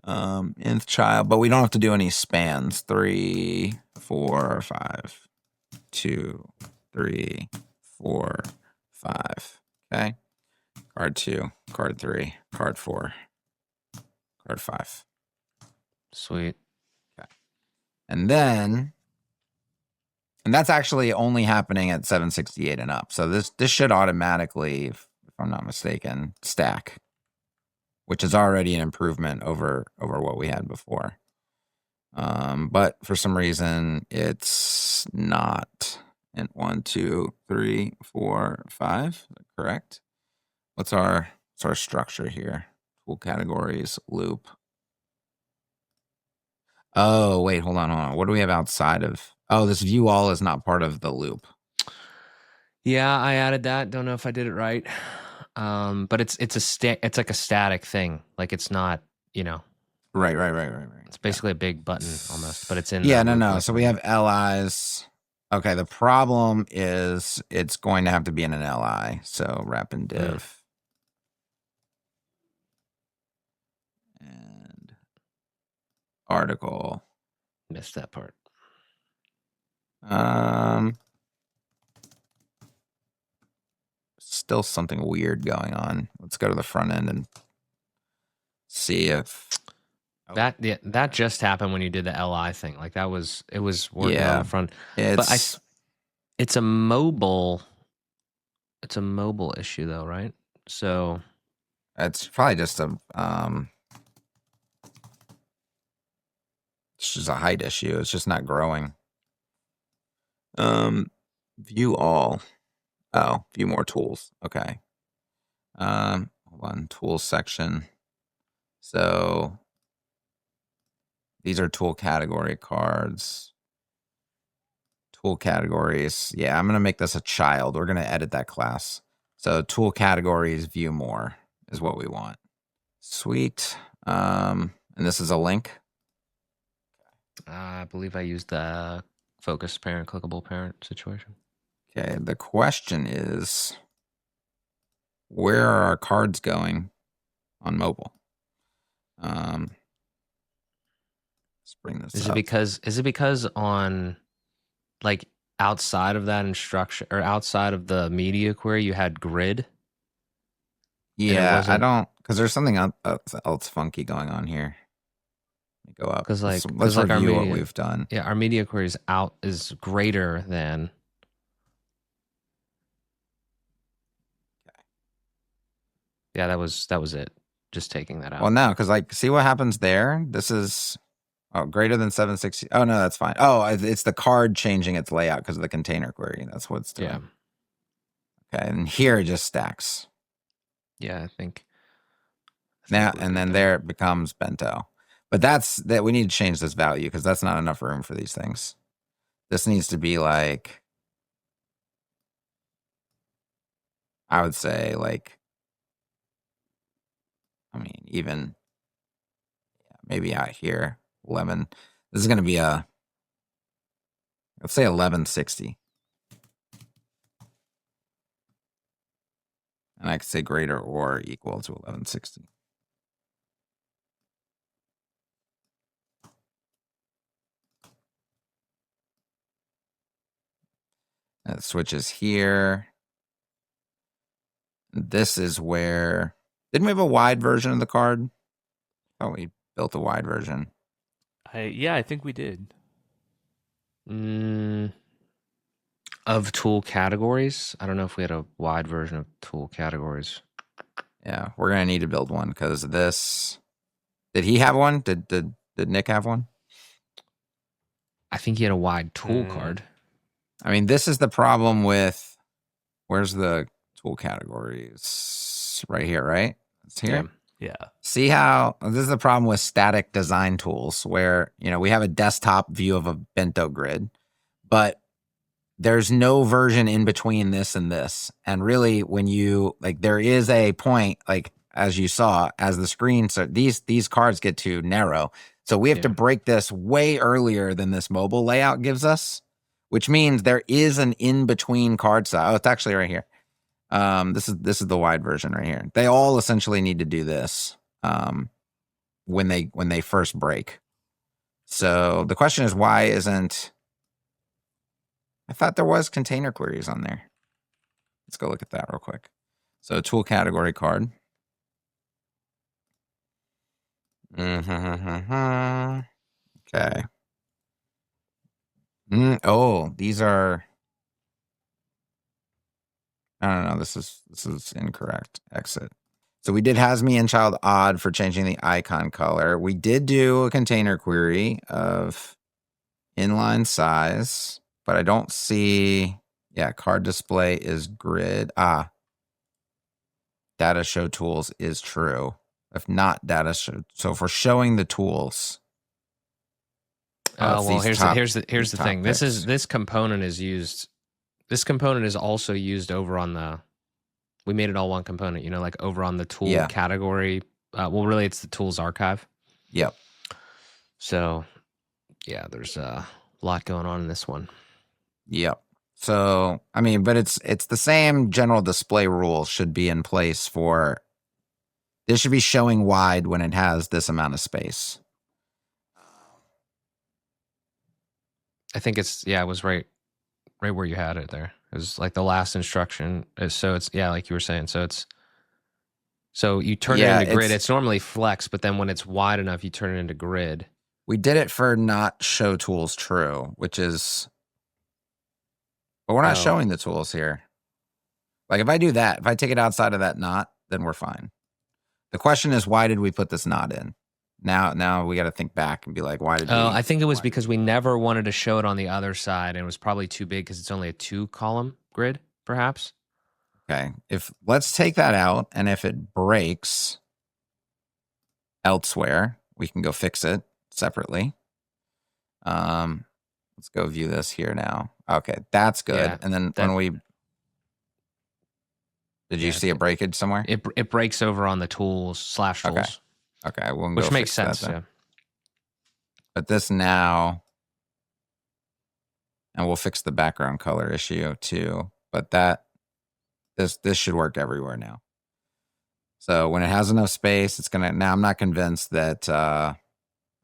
Nth child, but we don't have to do any spans. 3, 4, 5, 2, 3, 4, 5. Okay. Card 2, card 3, card 4, card 5. Sweet. And then, and that's actually only happening at 768 and up. So this should automatically, if I'm not mistaken, stack, which is already an improvement over what we had before. But for some reason it's not. And 1, 2, 3, 4, 5. Is that correct? What's our structure here? Tool categories, loop. Oh, wait, hold on. What do we have outside of? Oh, this view all is not part of the loop. Yeah, I added that. Don't know if I did it right. But it's like a static thing. Like it's not, Right. It's basically a big button almost, but it's in. Yeah, no. So we have LIs. Okay, the problem is it's going to have to be in an LI. So wrap in div. And article. Missed that part. Still something weird going on. Let's go to the front end and see if that just happened when you did the LI thing. Like it was working on the front. But it's a mobile issue though, right? So it's probably just it's just a height issue. It's just not growing. View all. Oh, view more tools. Okay. Hold on, tools section. So these are tool category cards. Tool categories. Yeah, I'm going to make this a child. We're going to edit that class. So tool categories, view more is what we want. Sweet. And this is a link. I believe I used the focus parent, clickable parent situation. Okay, the question is, where are our cards going on mobile? Let's bring this Is up. it because on like outside of that instruction or outside of the media query you had grid? Yeah, I don't, because there's something else funky going on here. Let me go up. Because let's like review what we've done. Yeah, our media query is greater than. Yeah, that was it. Just taking that out. Well, no, because like, see what happens there? This is greater than 760. Oh, no, that's fine. Oh, it's the card changing its layout because of the container query. That's what it's doing. Yeah. Okay, and here it just stacks. Yeah, I think now, and then there it becomes bento. But that we need to change this value because that's not enough room for these things. This needs to be like, I would say like, I mean, even maybe out here, 11. This is going to be let's say 1160. And I could say greater or equal to 1160. And it switches here. This is where, didn't we have a wide version of the card? Oh, we built a wide version. Yeah, I think we did. Of tool categories, I don't know if we had a wide version of tool categories. Yeah, we're gonna need to build one because this. Did he have one? Did Nick have one? I think he had a wide tool card. I mean, this is the problem with. Where's the tool categories? Right here, right? It's here. Yeah. See how this is the problem with static design tools, where we have a desktop view of a bento grid, but there's no version in between this and this. And really, when you there is a point, like as you saw, as the screen, so these cards get too narrow. So we have to break this way earlier than this mobile layout gives us, which means there is an in-between card style. Oh, it's actually right here. This is the wide version right here. They all essentially need to do this when they first break. So the question is, why isn't? I thought there was container queries on there. Let's go look at that real quick. So tool category card. Okay. Oh, these are. No. This is incorrect. Exit. So we did has me and child odd for changing the icon color. We did do a container query of inline size, but I don't see. Yeah, card display is grid. Data show tools is true. If not data show, so if we're showing the tools. Oh well, here's the thing. Picks. This component is used. This component is also used over on the. We made it all one component, like over on the tool category. Well, really, it's the tools archive. Yep. So, yeah, there's a lot going on in this one. Yep. So, I mean, but it's the same general display rule should be in place for. This should be showing wide when it has this amount of space. I think it was right where you had it there. It was like the last instruction. So it's, like you were saying. So you turn it into grid. It's normally flex, but then when it's wide enough, you turn it into grid. We did it for not show tools true, which is, but we're not showing the tools here. Like if I do that, if I take it outside of that not, then we're fine. The question is, why did we put this not in? Now we got to think back and be like, why did we? I think it was because we never wanted to show it on the other side, and it was probably too big because it's only a 2-column grid, perhaps. Okay, let's take that out, and if it breaks elsewhere, we can go fix it separately. Let's go view this here now. Okay, that's good. Yeah, and then when we did you see a breakage somewhere? It breaks over on the tools /tools. Okay, we'll which go makes fix sense. That, yeah. But this now, and we'll fix the background color issue too. But this should work everywhere now. So when it has enough space, it's gonna. Now I'm not convinced that.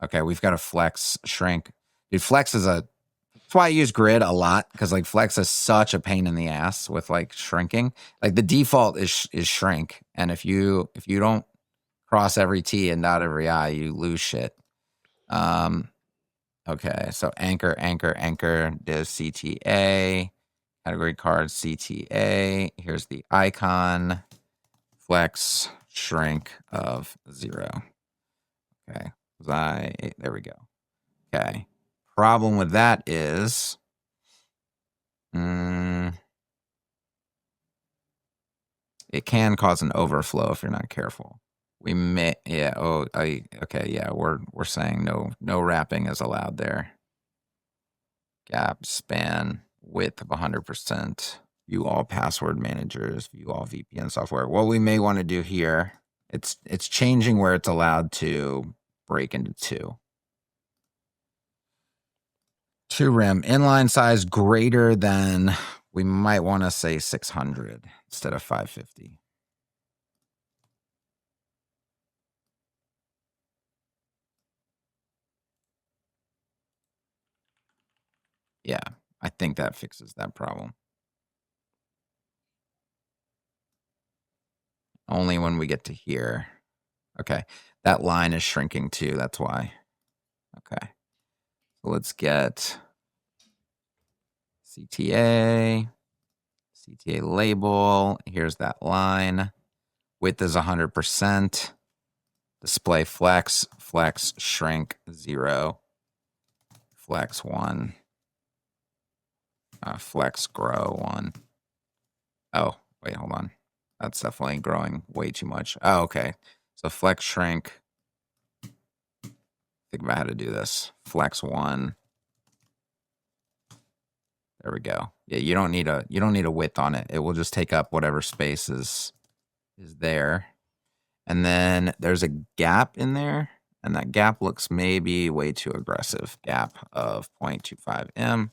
Okay, we've got a flex shrink. Dude, flex is that's why I use grid a lot, because like flex is such a pain in the ass with like shrinking. Like the default is shrink, and if you don't cross every T and dot every I, you lose shit. Okay, so anchor, div CTA, category card CTA. Here's the icon, flex, shrink of 0. Okay, there we go. Okay, problem with that is, it can cause an overflow if you're not careful. We may, okay, yeah, we're saying no wrapping is allowed there. Gap, span, width of 100%. View all password managers, view all VPN software. What we may want to do here, it's changing where it's allowed to break into 2. 2 rem, inline size greater than, we might want to say 600 instead of 550. Yeah, I think that fixes that problem. Only when we get to here. Okay, that line is shrinking too, that's why. Okay, so let's get CTA label. Here's that line. Width is 100%. Display flex, shrink 0. Flex 1. Flex grow 1. Oh, wait, hold on. That's definitely growing way too much. Oh, okay. So flex shrink. Think about how to do this. Flex 1. There we go. Yeah, you don't need a width on it. It will just take up whatever space is there. And then there's a gap in there, and that gap looks maybe way too aggressive. Gap of 0.25 m,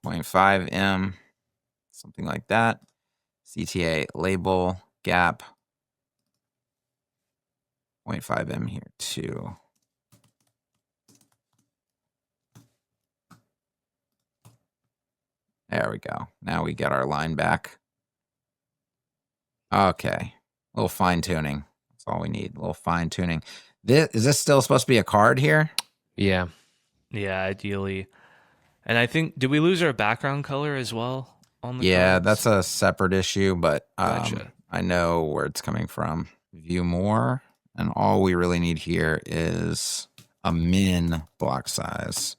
0.5 m, something like that. CTA label gap 0.5 m here too. There we go. Now we get our line back. Okay, a little fine tuning. That's all we need. A little fine tuning. Is this still supposed to be a card here? Yeah. Yeah, ideally. And I think, did we lose our background color as well on the Yeah, cards? that's a separate issue, but Gotcha. I know where it's coming from. View more, and all we really need here is a min block size,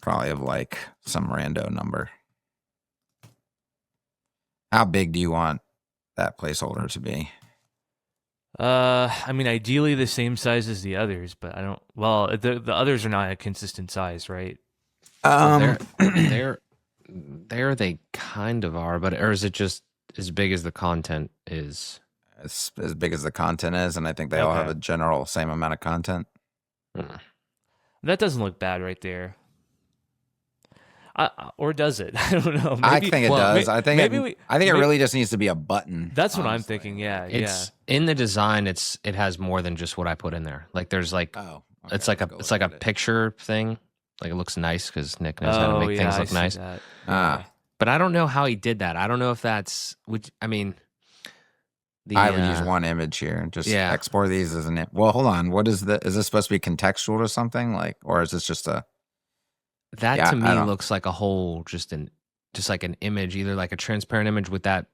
probably of like some rando number. How big do you want that placeholder to be? I mean, ideally the same size as the others, but I don't. Well, the others are not a consistent size, right? Well, they kind of are, but or is it just as big as the content is? as big as the content is, and I think they all have Okay. a general same amount of content. Hmm. That doesn't look bad right there. Or does it? I don't know. I think it does. I think it really just needs to be a button. That's what I'm honestly. thinking. Yeah, It's in the design. It has more than just what I put in there. Like there's like Oh, it's like a picture thing. Like it looks nice because Nick knows how to make things look nice. But I don't know how he did that. I don't know if that's I mean. I would use one image here. Just export these as an image. Well, hold on. What is this supposed to be contextual or something? Like, or is this just a that to me looks like a whole just like an image, either like a transparent image with that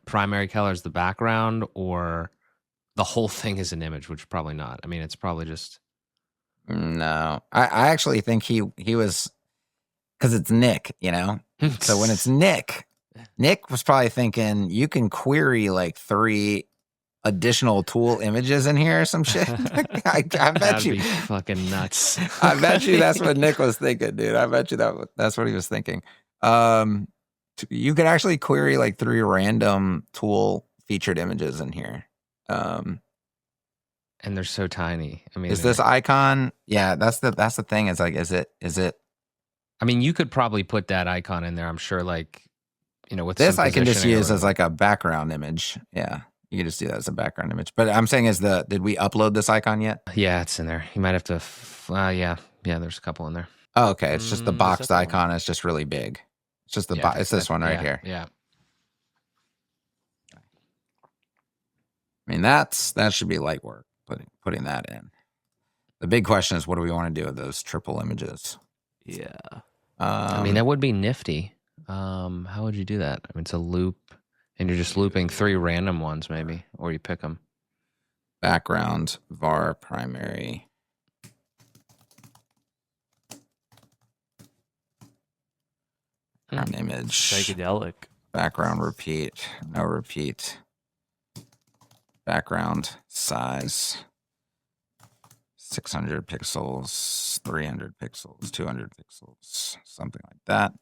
primary color as the background, or the whole thing is an image, which probably not. I mean, it's probably just no. I actually think he was, because it's Nick, you know. So when it's Nick was probably thinking you can query like 3 additional tool images in here or some shit. I bet that'd you be fucking nuts. I bet you that's what Nick was thinking, dude. I bet you that's what he was thinking. You could actually query like 3 random tool featured images in here. And they're so tiny. I mean, is this icon? Yeah, that's the thing. Is like, is it? I mean, you could probably put that icon in there. I'm sure, like, you know, with this I can just use as like a background image. Yeah, you can just do that as a background image. But I'm saying did we upload this icon yet? Yeah, it's in there. You might have to. Yeah, there's a couple in there. Oh, okay, it's just the boxed icon. It's just really big. It's just it's this one right here. Yeah. I mean, that should be light work, putting that in. The big question is, what do we want to do with those triple images? Yeah. I mean, that would be nifty. How would you do that? I mean, it's a loop, and you're just looping 3 random ones, maybe, or you pick them. Background, var primary. Background image. Psychedelic. Background repeat. No repeat. Background size. 600 pixels, 300 pixels, 200 pixels, something like that.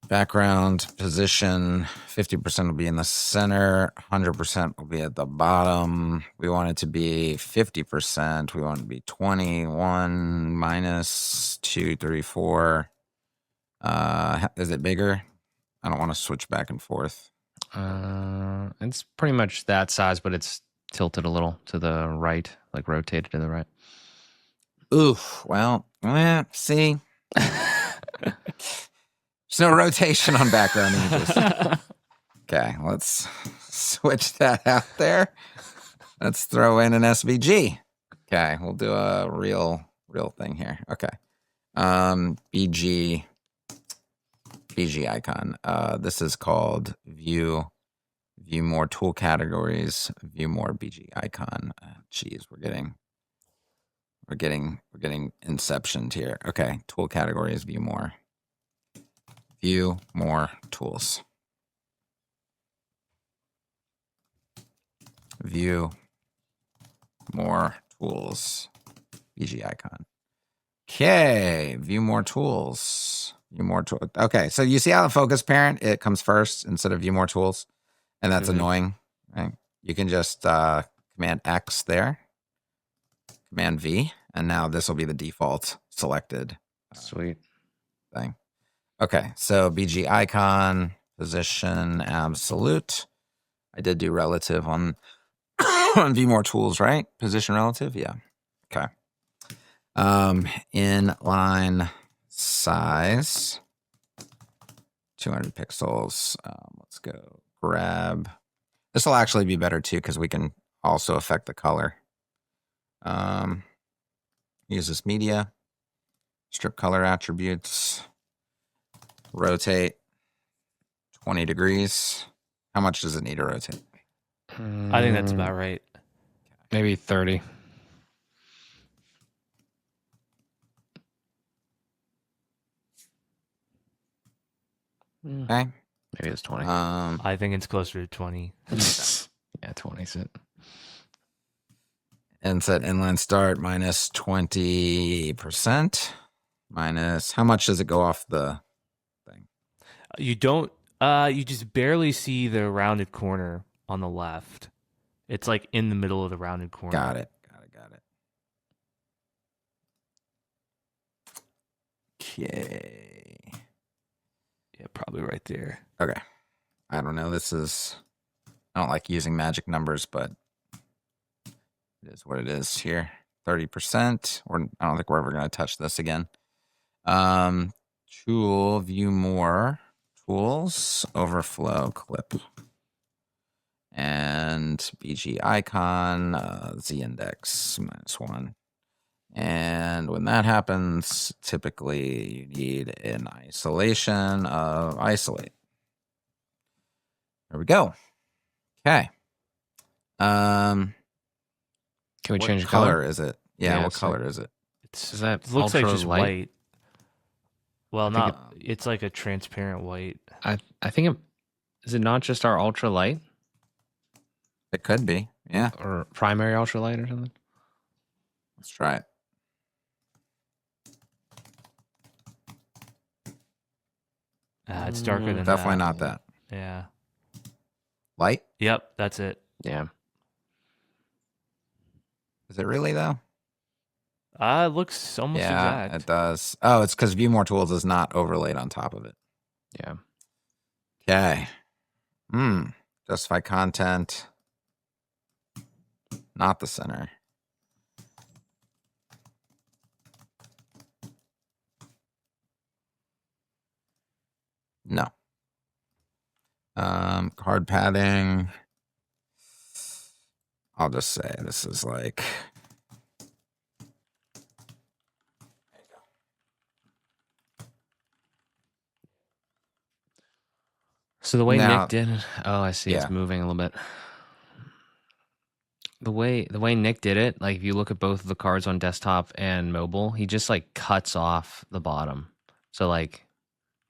Background position, 50% will be in the center, 100% will be at the bottom. We want it to be 50%. We want it to be 21 minus 2, 3, 4. Is it bigger? I don't want to switch back and forth. It's pretty much that size, but it's tilted a little to the right, like rotated to the right. Oof. Well, see. There's no rotation on background images. Okay, let's switch that out there. Let's throw in an SVG. Okay, we'll do a real thing here. Okay. BG icon. This is called view more tool categories, view more BG icon. Geez, we're getting inceptioned here. Okay, tool categories, view more tools. View more tools, BG icon. Okay, view more tools. Okay, so you see how the focus parent, it comes first instead of view more tools, and that's annoying, right? You can just Command X there, Command V, and now this will be the default selected Sweet thing. Okay, so BG icon, position, absolute. I did do relative on view more tools, right? Position relative, yeah. Okay. Inline size, 200 pixels. Let's go grab. This will actually be better too because we can also affect the color. Use this media, strip color attributes, rotate 20 degrees. How much does it need to rotate? I think that's about right. Maybe 30. Okay. Maybe it's 20. I think it's closer to 20. Yeah, 20 is it. And set inline start minus 20%. Minus, how much does it go off the thing? You don't, you just barely see the rounded corner on the left. It's like in the middle of the rounded corner. Got it. Okay. Yeah, probably right there. Okay. I don't know. I don't like using magic numbers, but it is what it is here. 30%. I don't think we're ever going to touch this again. Tool, view more. Tools, overflow, clip. And BG icon, Z index -1. And when that happens, typically you need an isolation of isolate. There we go. Okay. Can we change What color? Is it? Yeah, what it's color is it? Is that It looks like ultra just light? white. Well, think not. It's like a transparent white. I think is it not just our ultra light It could be. Yeah. or primary ultra light or something? Let's try it. It's darker than Definitely that. not that. Yeah. Light? Yep, that's it. Yeah. Is it really though? It looks almost Yeah, exact. it does. Oh, it's because view more tools is not overlaid on top of it. Yeah. Okay. Justify content. Not the center. No. Card padding. I'll just say this is like. So the way Now- Nick did it, oh, I see. Yeah. It's moving a little bit. The way Nick did it, like if you look at both of the cards on desktop and mobile, he just like cuts off the bottom. So like,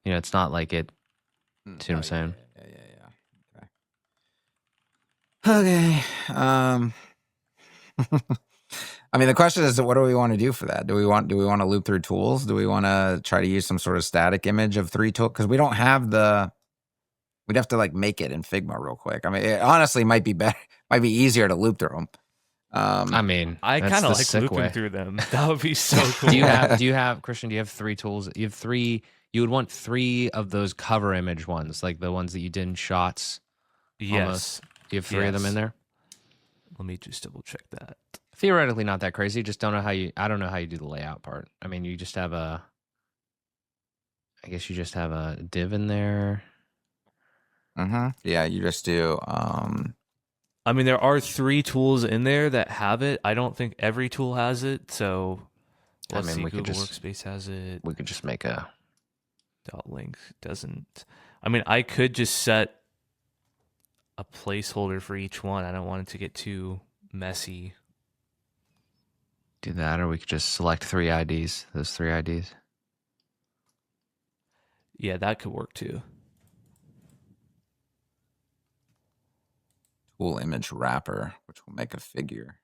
it's not like it. See what I'm saying? Yeah. Okay. I mean, the question is, what do we want to do for that? Do we want to loop through tools? Do we want to try to use some sort of static image of 3 tools? Because we don't have we'd have to like make it in Figma real quick. I mean, it honestly might be better, might be easier to loop through them. I mean, I that's kind the of like sick looping way. through them. That would be so cool. Do you have Christian? Do you have 3 tools? You have 3. You would want 3 of those cover image ones, like the ones that you did in shots. Yes. Almost. Do you have 3 of them in there? Let me just double check that. Theoretically, not that crazy. Just don't know how you. I don't know how you do the layout part. I mean, you just have I guess you just have a div in there. Yeah, you just do. I mean, there are 3 tools in there that have it. I don't think every tool has it. So let's see. we could Google just Workspace has it. We could just make a. .link doesn't. I mean, I could just set a placeholder for each one. I don't want it to get too messy. Do that, or we could just select 3 IDs. Those 3 IDs. Yeah, that could work too. Tool image wrapper, which will make a figure.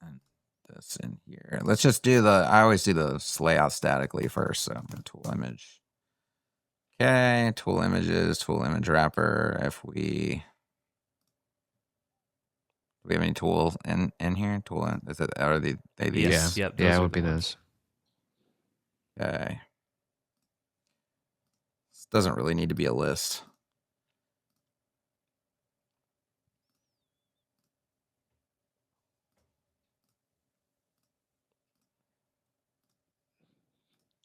And this in here. Let's just do I always do the layout statically first. So tool image. Okay, tool images, tool image wrapper. Do we have any tools in here? Is it, are they these? Yes. Yeah, Yep, those yeah, it are would the be ones. those. Okay. This doesn't really need to be a list.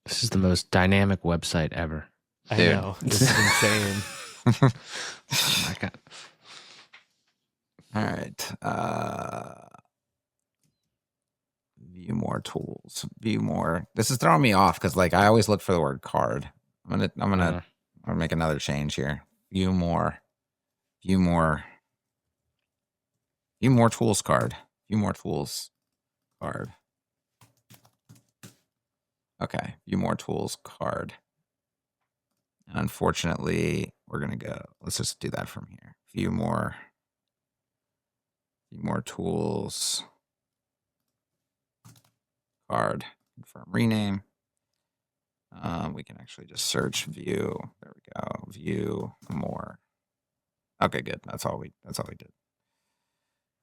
This is the most dynamic website ever. I Dude. know. This is insane. I got All right. View more tools. View more. This is throwing me off because like I always look for the word card. I'm gonna make another change here. View more. View more. View more tools card. View more tools card. Okay. View more tools card. Unfortunately, we're gonna go. Let's just do that from here. View more. View more tools card. Confirm rename. We can actually just search view. There we go. View more. Okay, good. That's all we did.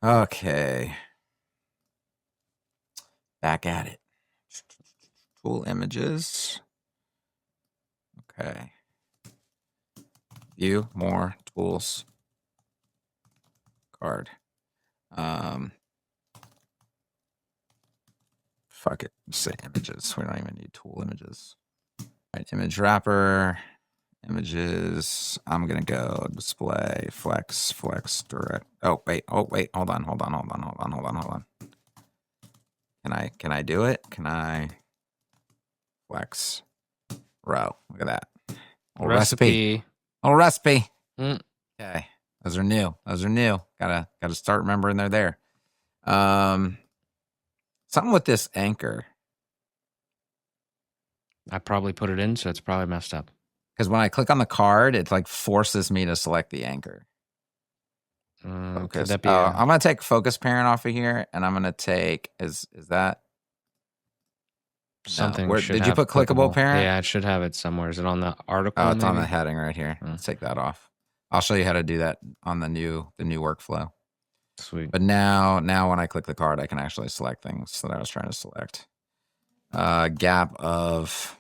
Okay. Back at it. Tool images. Okay. View more tools card. Fuck it. Just say images. We don't even need tool images. All right, image wrapper. Images. I'm gonna go display, flex, direct. Oh wait. Hold on. Can I do it? Can I flex row? Look at that. Little recipe. Little recipe. Okay. Those are new. Gotta start remembering they're there. Something with this anchor. I probably put it in, so it's probably messed up. Because when I click on the card, it like forces me to select the anchor. Could Focus. that be I'm gonna take focus parent off of here, and I'm gonna take is that something? No. Should Did you have put clickable parent? Yeah, it should have it somewhere. Is it on the article? Oh, it's on the maybe? heading right here. Let's take that off. I'll show you how to do that on the new workflow. Sweet. But now when I click the card, I can actually select things that I was trying to select. Gap of.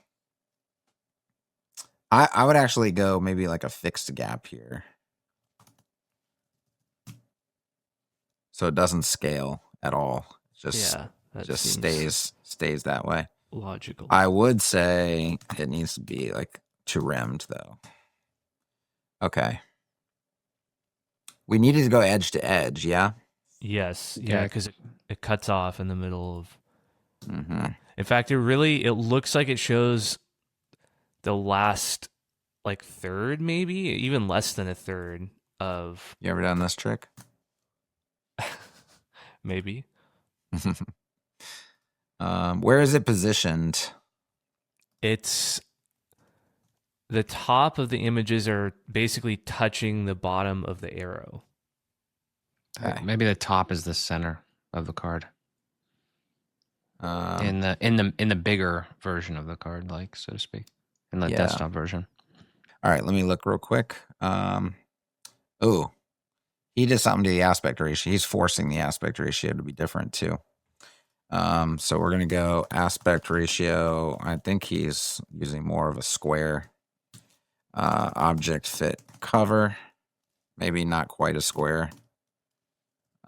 I would actually go maybe like a fixed gap here. So it doesn't scale at all. Just stays that way. Logical. I would say it needs to be like trimmed though. Okay. We needed to go edge to edge, yeah? Yes. Yeah, because it cuts off in the middle of. Mm-hmm. In fact, it looks like it shows the last like third, maybe even less than a third of. You ever done this trick? Maybe. Where is it positioned? It's the top of the images are basically touching the bottom of the arrow. Okay. Maybe the top is the center of the card. In the bigger version of the card, like so to speak, in the desktop version. All right, let me look real quick. Oh, he did something to the aspect ratio. He's forcing the aspect ratio to be different too. So we're gonna go aspect ratio. I think he's using more of a square. Object fit cover, maybe not quite a square.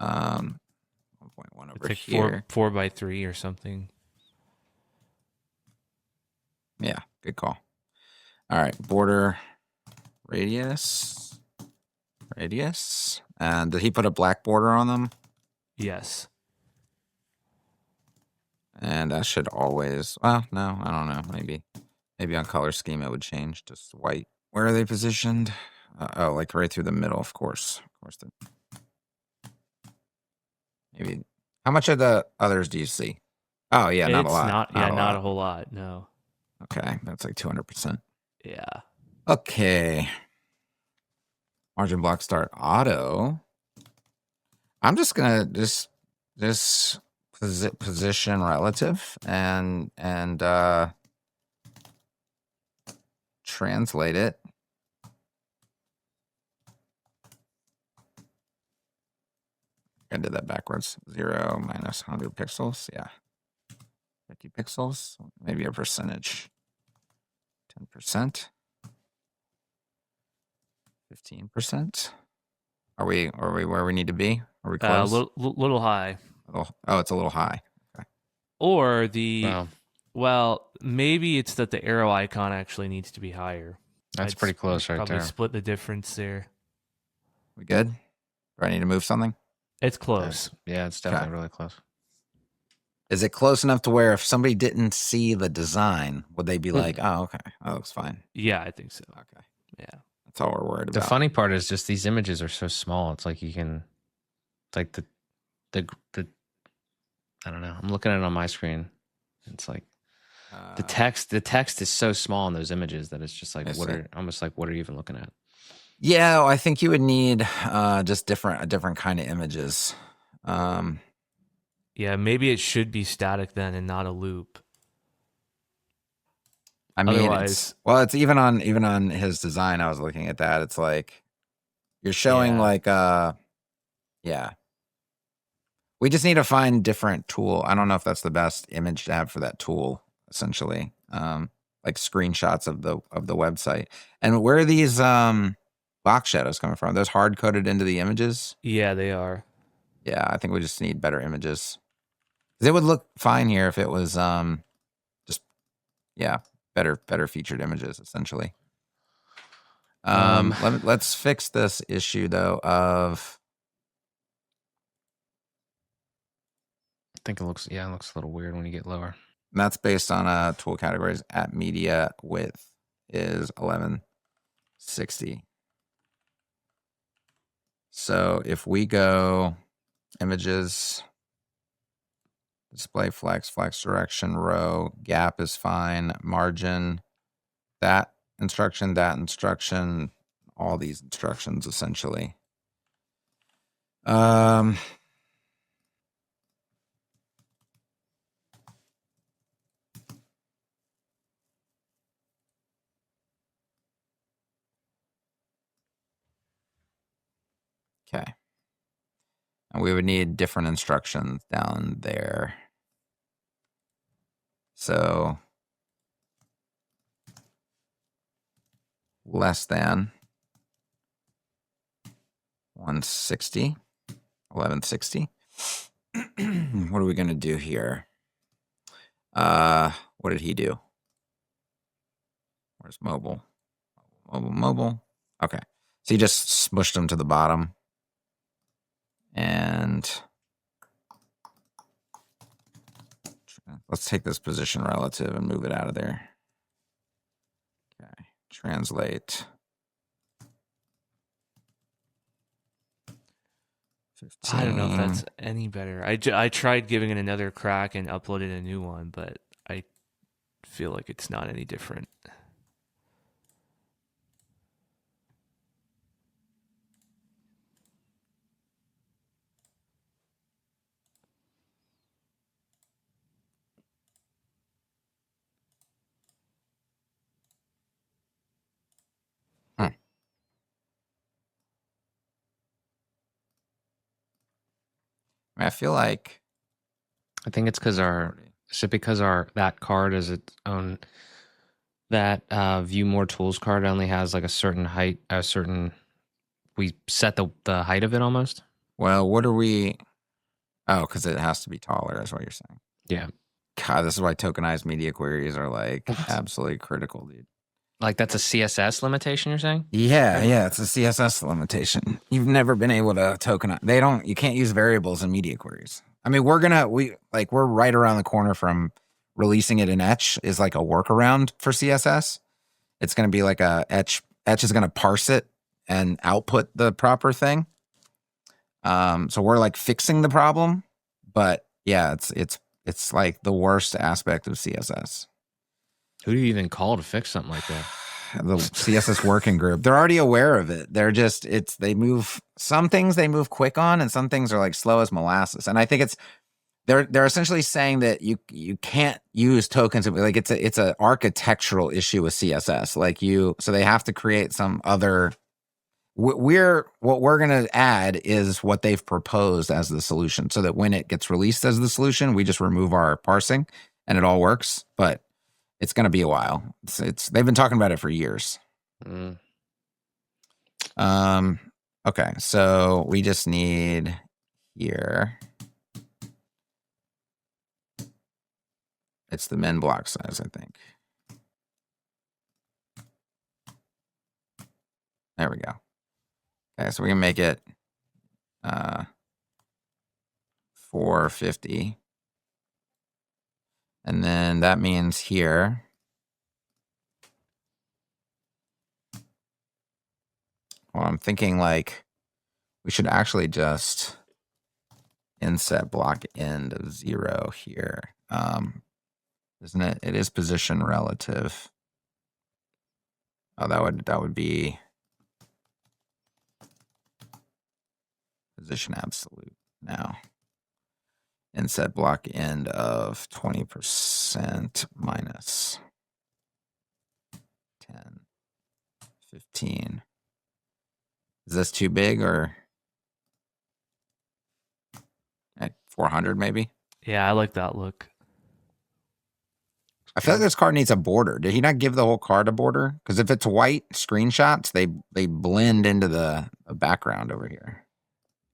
1.1 over It's like here. 4x3 or something. Yeah, good call. All right, border radius. And did he put a black border on them? Yes. And that should always, well, no, I don't know. Maybe on color scheme it would change, just white. Where are they positioned? Oh, like right through the middle, of course. Maybe. How much of the others do you see? Oh, yeah, not a lot. Not a whole lot. No. Okay, that's like 200%. Yeah. Okay. Margin block start auto. I'm just gonna position relative and translate it. I did that backwards. 0 minus 100 pixels. Yeah. 50 pixels. Maybe a percentage. 10%. 15%. Are we where we need to be? Are we close? Little high. Oh, it's a little high. Okay. Or maybe it's that the arrow icon actually needs to be higher. That's I'd pretty close right probably there. split the difference there. We good? Do I need to move something? It's close. Yeah, it's definitely really close. Is it close enough to where if somebody didn't see the design, would they be Mm. like, oh, okay, that looks fine? Yeah, I think so. Okay. Yeah. That's all we're worried The about. funny part is just these images are so small. It's like you can, it's like the I don't know. I'm looking at it on my screen. It's like the text is so small in those images that it's just like, what are you even looking at? Yeah, I think you would need just a different kind of images. Yeah, maybe it should be static then and not a loop. I mean, Otherwise, it's even on his design. I was looking at that. It's like you're showing yeah. We just need to find different tool. I don't know if that's the best image to have for that tool. Essentially, like screenshots of the website. And where are these box shadows coming from? Are those hard coded into the images? yeah, they are. Yeah, I think we just need better images. 'Cause it would look fine here if it was just better featured images essentially. Let's fix this issue though of I think it looks a little weird when you get lower. and that's based on tool categories at media width is 1160. So if we go images, display flex direction, row, gap is fine, margin, that instruction, all these instructions essentially. Okay. And we would need different instructions down there. So less than 160, 1160. What are we going to do here? What did he do? Where's mobile? Mobile. Okay. So he just smushed them to the bottom. And let's take this position relative and move it out of there. Okay. Translate. 15. I don't know if that's any better. I tried giving it another crack and uploaded a new one, but I feel like it's not any different. I feel like I think it's because that card is its own, that view more tools card only has like a certain height, we set the height of it almost. well, what are we? Oh, because it has to be taller, is what you're saying. Yeah. God, this is why tokenized media queries are like absolutely critical, dude. Like that's a CSS limitation, you're saying? Yeah, it's a CSS limitation. You've never been able to tokenize. You can't use variables in media queries. I mean, we're right around the corner from releasing it in Etch is like a workaround for CSS. It's going to be like Etch is going to parse it and output the proper thing. So we're like fixing the problem, but yeah, it's like the worst aspect of CSS. Who do you even call to fix something like that? The CSS working group. They're already aware of it. They're just some things they move quick on, and some things are like slow as molasses. And I think they're essentially saying that you can't use tokens. Like it's a architectural issue with CSS. So they have to create some other. What we're gonna add is what they've proposed as the solution, so that when it gets released as the solution, we just remove our parsing and it all works. But it's going to be a while. They've been talking about it for years. Okay, so we just need here. It's the min block size, I think. There we go. Okay, so we can make it 450. And then that means here, well, I'm thinking like we should actually just inset block end of 0 here. Isn't it? It is position relative. Oh, that would be position absolute now. Inset block end of 20% minus 10, 15. Is this too big or 400 maybe? Yeah, I like that look. I feel like this card needs a border. Did he not give the whole card a border? Because if it's white screenshots, they blend into the background over here.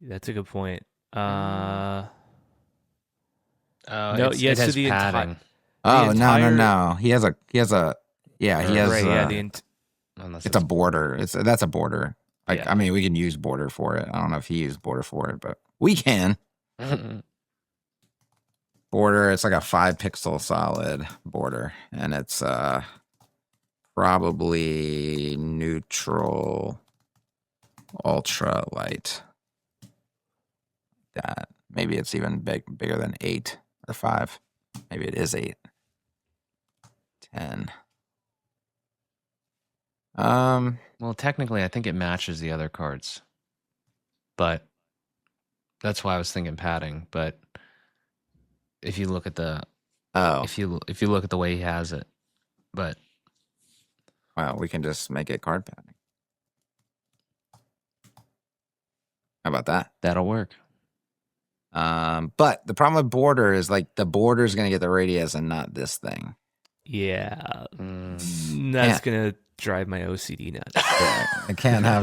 That's a good point. Oh, No, it yes, so has the padding. Oh entire- no. He has a yeah, he has right, yeah, Unless it's a border. That's a border. Like Yeah. I mean, we can use border for it. I don't know if he used border for it, but we can. Border, it's like a 5-pixel solid border, and it's probably neutral, ultra light. That maybe it's even bigger than 8 or 5. Maybe it is 8. 10. Well, technically, I think it matches the other cards, but that's why I was thinking padding. But if you look at the if you look at the way he has it, but well, we can just make it card padding. How about that? that'll work. But the problem with border is like the border is going to get the radius and not this thing. Yeah, Mm. that's gonna drive my OCD nuts. Yeah, it can't have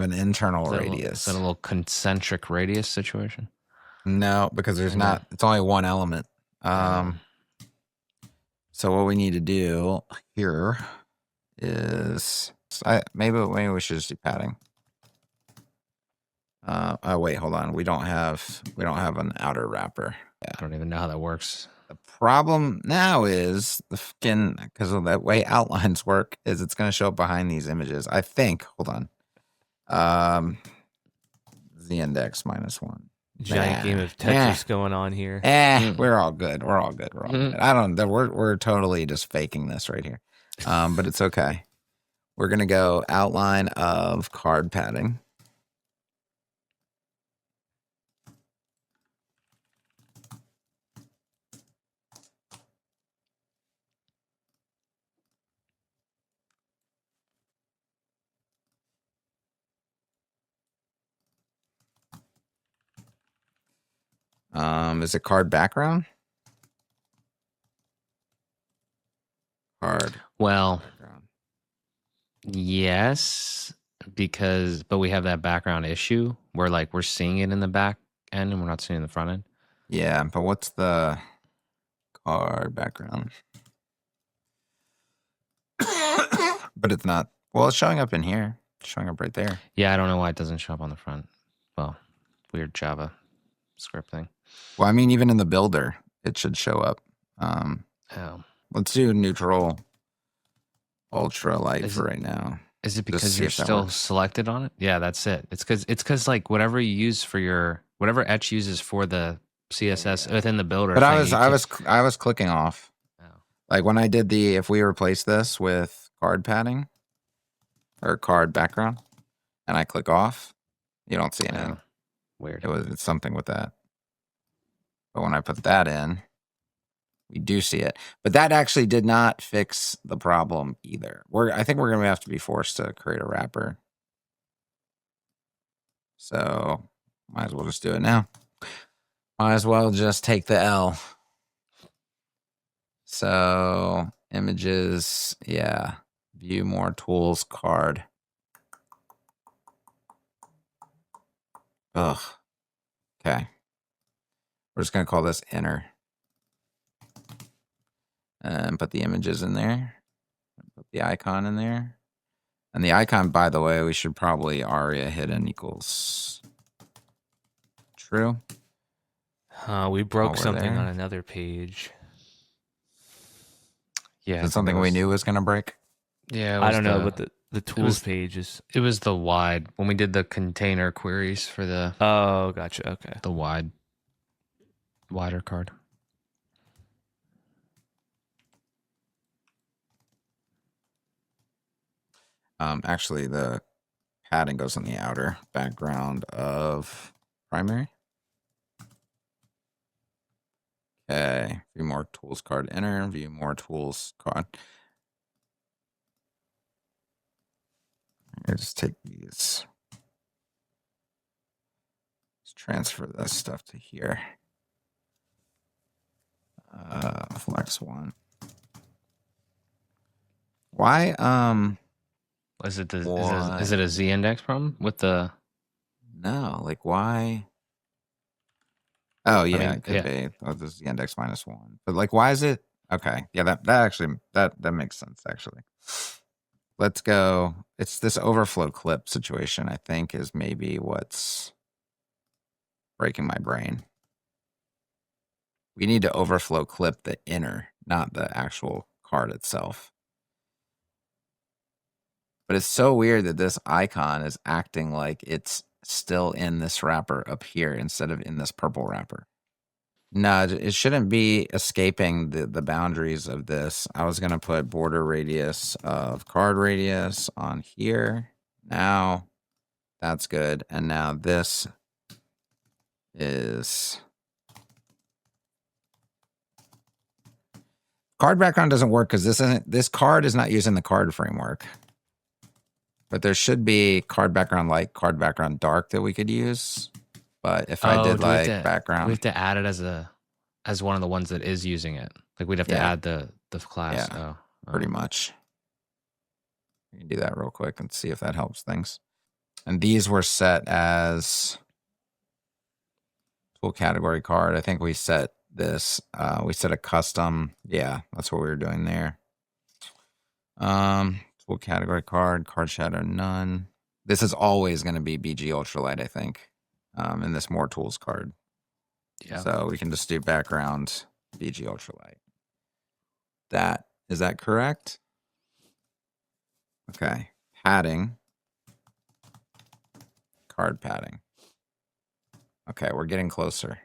an internal Is radius. that a little concentric radius situation? No, because there's I know. not. It's only one element. So what we need to do here is maybe we should just do padding. Oh wait, hold on. We don't have an outer wrapper. Yeah. I don't even know how that works. The problem now is because of the way outlines work is it's going to show up behind these images. I think. Hold on. Z index -1. Giant game of Tetris going on here. We're all good. We're all good. I don't. We're totally just faking this right here. But it's okay. We're gonna go outline of card padding. Is it card background? Card. Well, background. yes, but we have that background issue where like we're seeing it in the back end and we're not seeing it in the front end. Yeah, but what's the card background? But it's not. Well, it's showing up in here. It's showing up right there. Yeah, I don't know why it doesn't show up on the front. Well, weird Java script thing. Well, I mean, even in the builder, it should show up. Oh. Let's do neutral, ultra light for right now. Is it Just because see you're if that still works. selected on it? Yeah, that's it. It's because like whatever you use for whatever Etch uses for the CSS within the builder. But thing, I was clicking off. Oh. Like when I did if we replace this with card padding or card background, and I click off, you don't see anything. Oh, weird. It's something with that. But when I put that in, we do see it. But that actually did not fix the problem either. I think we're going to have to be forced to create a wrapper. So might as well just do it now. Might as well just take the L. So images, yeah. View more tools, card. Ugh. Okay. We're just going to call this inner. And put the images in there. Put the icon in there. And the icon, by the way, we should probably aria hidden equals true. We broke we're something there. on another page. Yeah. Is it something we knew was going to break? Yeah. I don't know, but the tools page is. It was the wide when we did the container queries for the. Oh, gotcha. Okay. The wider card. Actually, the padding goes on the outer background of primary. Okay, view more tools card inner, view more tools card. I just take these. Let's transfer this stuff to here. Flex one. Why? Is it a Z index problem with the? No, like why? Oh yeah, I mean, it could be. Oh, this is the index -1. But like, why is it? Okay, yeah, that actually that makes sense actually. Let's go. It's this overflow clip situation, I think, is maybe what's breaking my brain. We need to overflow clip the inner, not the actual card itself. But it's so weird that this icon is acting like it's still in this wrapper up here instead of in this purple wrapper. No, it shouldn't be escaping the boundaries of this. I was going to put border radius of card radius on here. Now that's good. And now this is... Card background doesn't work because this card is not using the card framework. But there should be card background light, card background dark that we could use. But if I did like background, we have to add it as one of the ones that is using it. Like we'd have to add the class. Yeah, pretty much. We can do that real quick and see if that helps things. And these were set as tool category card. I think we set this. We set a custom. Yeah, that's what we were doing there. Tool category card shadow none. This is always going to be BG Ultralight, I think. In this more tools card. Yeah. So we can just do background BG Ultralight. Is that correct? Okay. Padding. Card padding. Okay, we're getting closer.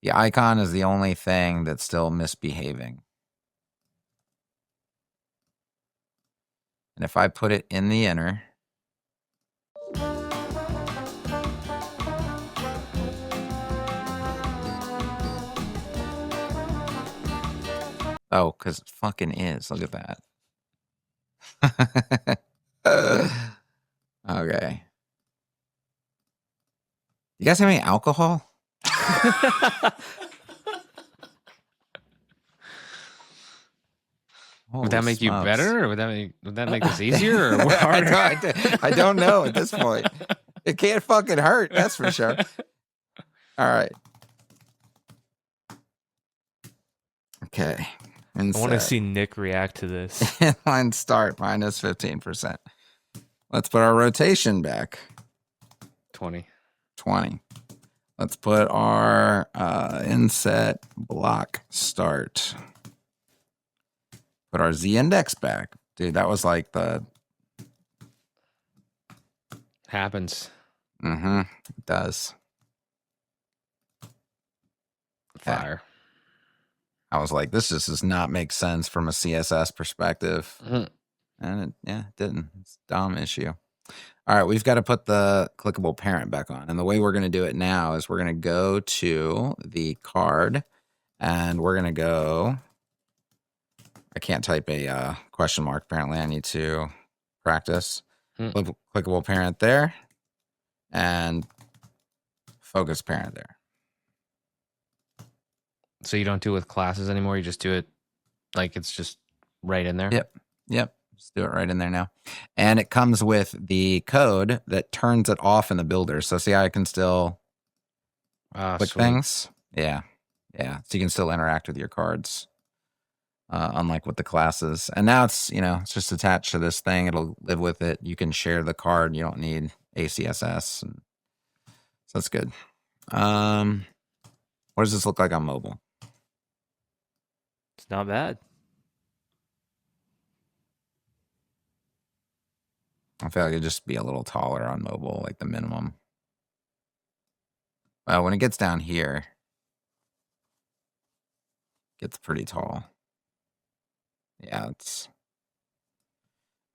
The icon is the only thing that's still misbehaving. And if I put it in the inner, oh, because it fucking is. Look at that. Okay. You guys have any alcohol? Would that make you better, or would that make this easier or harder? I don't know at this point. It can't fucking hurt, that's for sure. All right. Okay. I want to see Nick react to this. Inline start minus 15%. Let's put our rotation back. 20. Let's put our inset block start. Put our Z index back. Dude, that was like the... Happens. Mm-hmm. It does. Fire. I was like, this just does not make sense from a CSS perspective. Mm-hmm. And it didn't. It's a dumb issue. All right, we've got to put the clickable parent back on. And the way we're going to do it now is we're going to go to the card and we're going to go... I can't type a question mark. Apparently, I need to practice. Clickable parent there and focus parent there. So you don't do it with classes anymore? You just do it like it's just right in there? Yep. Just do it right in there now. And it comes with the code that turns it off in the builder. So see how I can still click things? Yeah. So you can still interact with your cards. unlike with the classes. And now it's, it's just attached to this thing. It'll live with it. You can share the card. You don't need ACSS. So that's good. What does this look like on mobile? It's not bad. I feel like it'd just be a little taller on mobile, like the minimum. Well, when it gets down here, it gets pretty tall. Yeah, it's...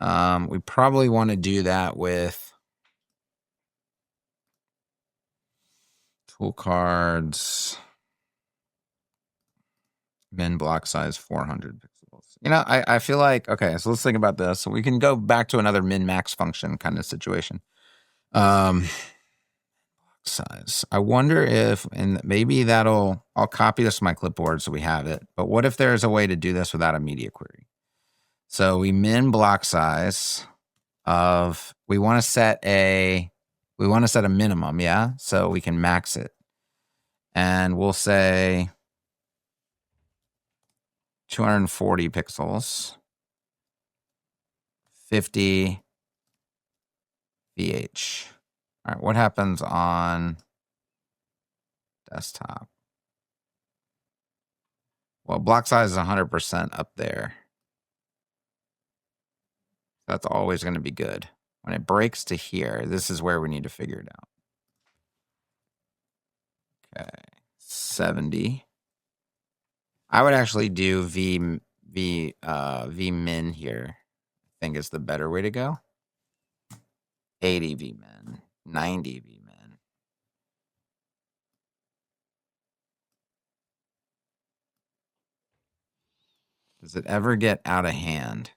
we probably want to do that with tool cards, min block size 400 pixels. I feel like, okay, so let's think about this. So we can go back to another min max function kind of situation. Block size. I wonder if, and maybe I'll copy this to my clipboard so we have it. But what if there's a way to do this without a media query? So we min block size of, we want to set a minimum, yeah? So we can max it. And we'll say 240 pixels, 50 VH. All right, what happens on desktop? Well, block size is 100% up there. That's always going to be good. When it breaks to here, this is where we need to figure it out. Okay, 70. I would actually do V min here. I think is the better way to go. 80 V min, 90 V min. Does it ever get out of hand?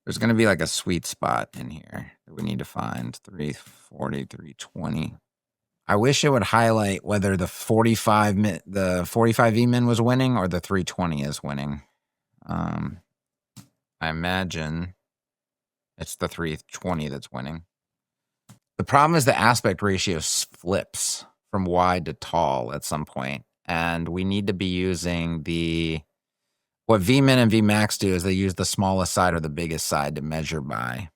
There's going to be like a sweet spot in here that we need to find. 340, 320. I wish it would highlight whether the 45 V min was winning or the 320 is winning. I imagine it's the 320 that's winning. The problem is the aspect ratio flips from wide to tall at some point, and we need to be using what Vmin and Vmax do is they use the smallest side or the biggest side to measure by.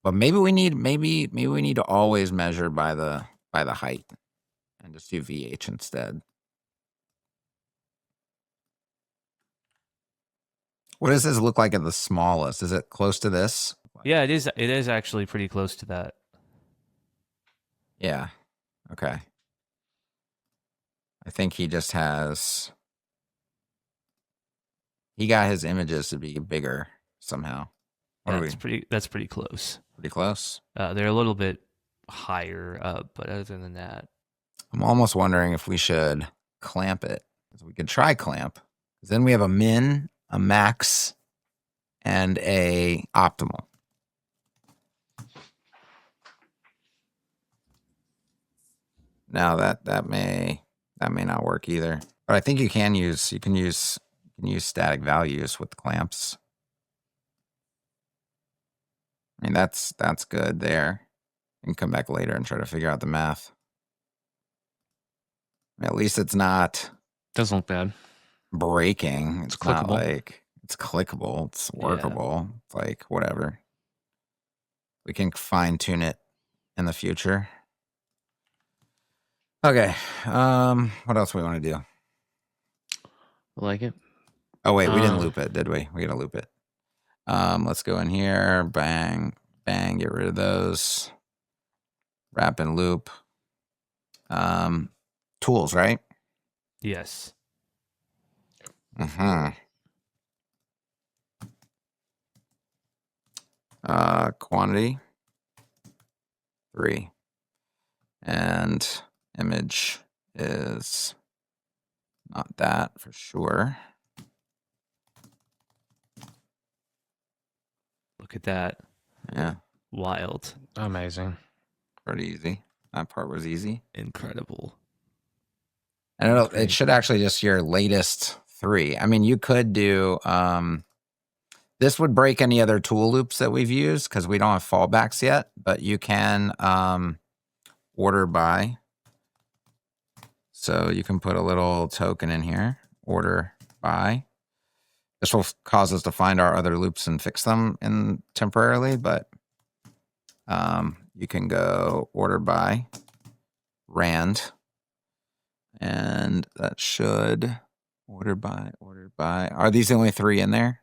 But maybe we need to always measure by the height and just do VH instead. What does this look like at the smallest? Is it close to this? Yeah, it is. It is actually pretty close to that. Yeah. Okay. I think he just has. He got his images to be bigger somehow. That's pretty close. Pretty close. They're a little bit higher up, but other than that, I'm almost wondering if we should clamp it. We could try clamp. Then we have a min, a max, and a optimal. Now that may not work either. But I think you can use static values with clamps. I mean, that's good there. You can come back later and try to figure out the math. I mean, at least it's not. Doesn't look bad. Breaking. It's not clickable. like it's clickable. It's workable. Yeah. It's like whatever. We can fine tune it in the future. Okay. What else we want to do? I like it. Oh wait, we didn't loop it, did we? We gotta loop it. Let's go in here. Bang, bang. Get rid of those. Wrap and loop. Tools, right? yes. Quantity 3, and image is not that for sure. Look at that. Yeah, Wild. Amazing. pretty easy. That part was easy. Incredible. I don't know. It should actually just your latest 3. I mean, you could do. This would break any other tool loops that we've used because we don't have fallbacks yet. But you can order by. So you can put a little token in here. Order by. This will cause us to find our other loops and fix them in temporarily, but you can go order by rand, and that should order by. Are these the only 3 in there?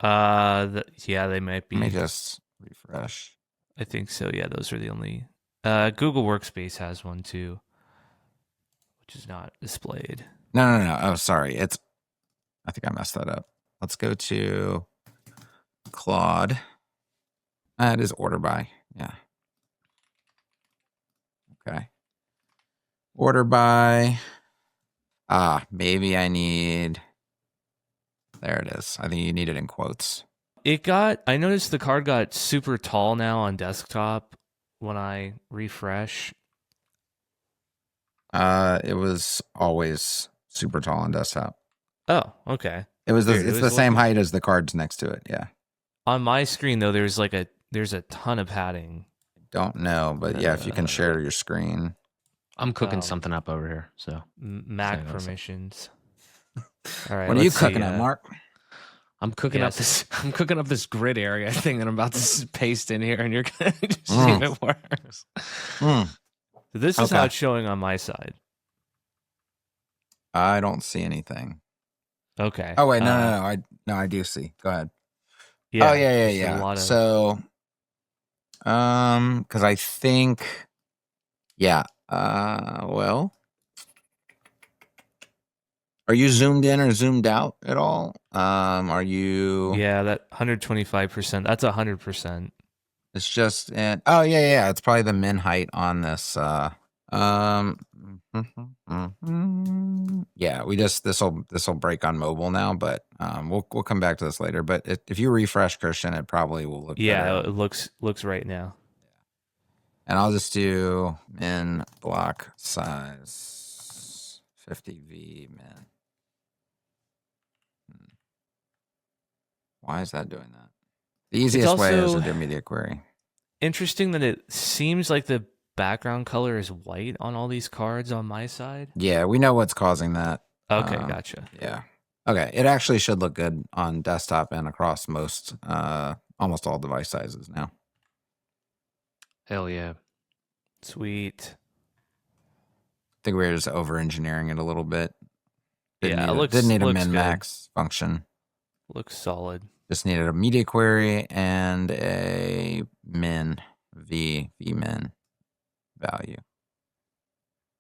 Yeah, they might be. Let me just refresh. I think so. Yeah, those are the only. Google Workspace has one too, which is not displayed. No. Oh, sorry. I think I messed that up. Let's go to Claude. It is order by. Yeah. Okay. Order by. Maybe I need. There it is. I think you need it in quotes. I noticed the card got super tall now on desktop when I refresh. It was always super tall on desktop. Oh, okay. It's Weird. the same height as the cards next to it. Yeah. On my screen though, there's a ton of padding. Don't know, but yeah, if you can share your screen. I'm cooking something up over here. So Mac permissions. All right. What are you cooking up, Mark? I'm cooking up this. I'm cooking up this grid area thing that I'm about to paste in here, and you're gonna just see if it works. So this is how it's showing on my side. I don't see anything. Okay. Oh wait, no. I do see. Go ahead. Yeah. Oh yeah. So, because I think, yeah. Well, are you zoomed in or zoomed out at all? Are you? Yeah, that 125%. That's 100%. It's just in. Oh yeah. It's probably the min height on this. Yeah, this will break on mobile now, but we'll come back to this later. But if you refresh, Christian, it probably will look. Yeah, better. it looks right now. And I'll just do min block size 50v min. Why is that doing that? The easiest way is to do media query. Interesting that it seems like the background color is white on all these cards on my side. Yeah, we know what's causing that. Okay, gotcha. Yeah. Okay, it actually should look good on desktop and across most, almost all device sizes now. Hell yeah. Sweet. I think we were just over-engineering it a little bit. Didn't need a min-max function. Looks solid. Just needed a media query and a min, v-min value.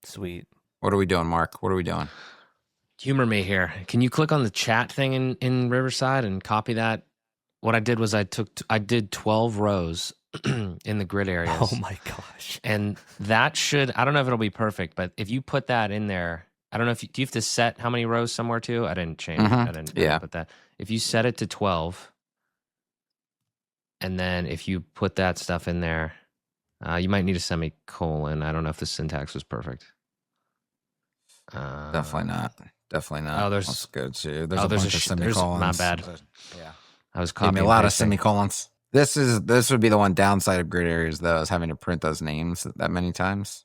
Sweet. What are we doing, Mark? What are we doing? Humor me here. Can you click on the chat thing in Riverside and copy that? What I did was I did 12 rows in the grid areas. Oh my gosh. And that should, I don't know if it'll be perfect, but if you put that in there, I don't know do you have to set how many rows somewhere too? I didn't change it. I didn't put that. If you set it to 12, and then if you put that stuff in there, you might need a semicolon. I don't know if the syntax was perfect. Definitely not. Oh, let's go to. There's a bunch of semicolons. My bad. Yeah, I was copying a lot of semicolons. This would be the one downside of grid areas, though, is having to print those names that many times.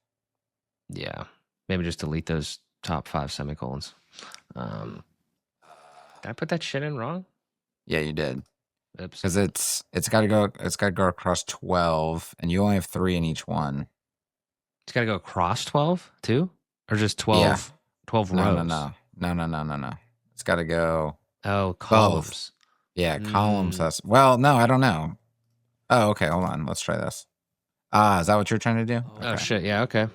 Yeah, maybe just delete those top 5 semicolons. Did I put that shit in wrong? Yeah, you did. Oops. Because it's got to go across 12, and you only have 3 in each one. It's got to go across 12 too, or just 12? Yeah. 12 rows. No. It's got to go. Oh, columns. Yeah, columns. Well, no, I don't know. Oh, okay. Hold on. Let's try this. Is that what you're trying to do? Oh shit. Yeah. Okay.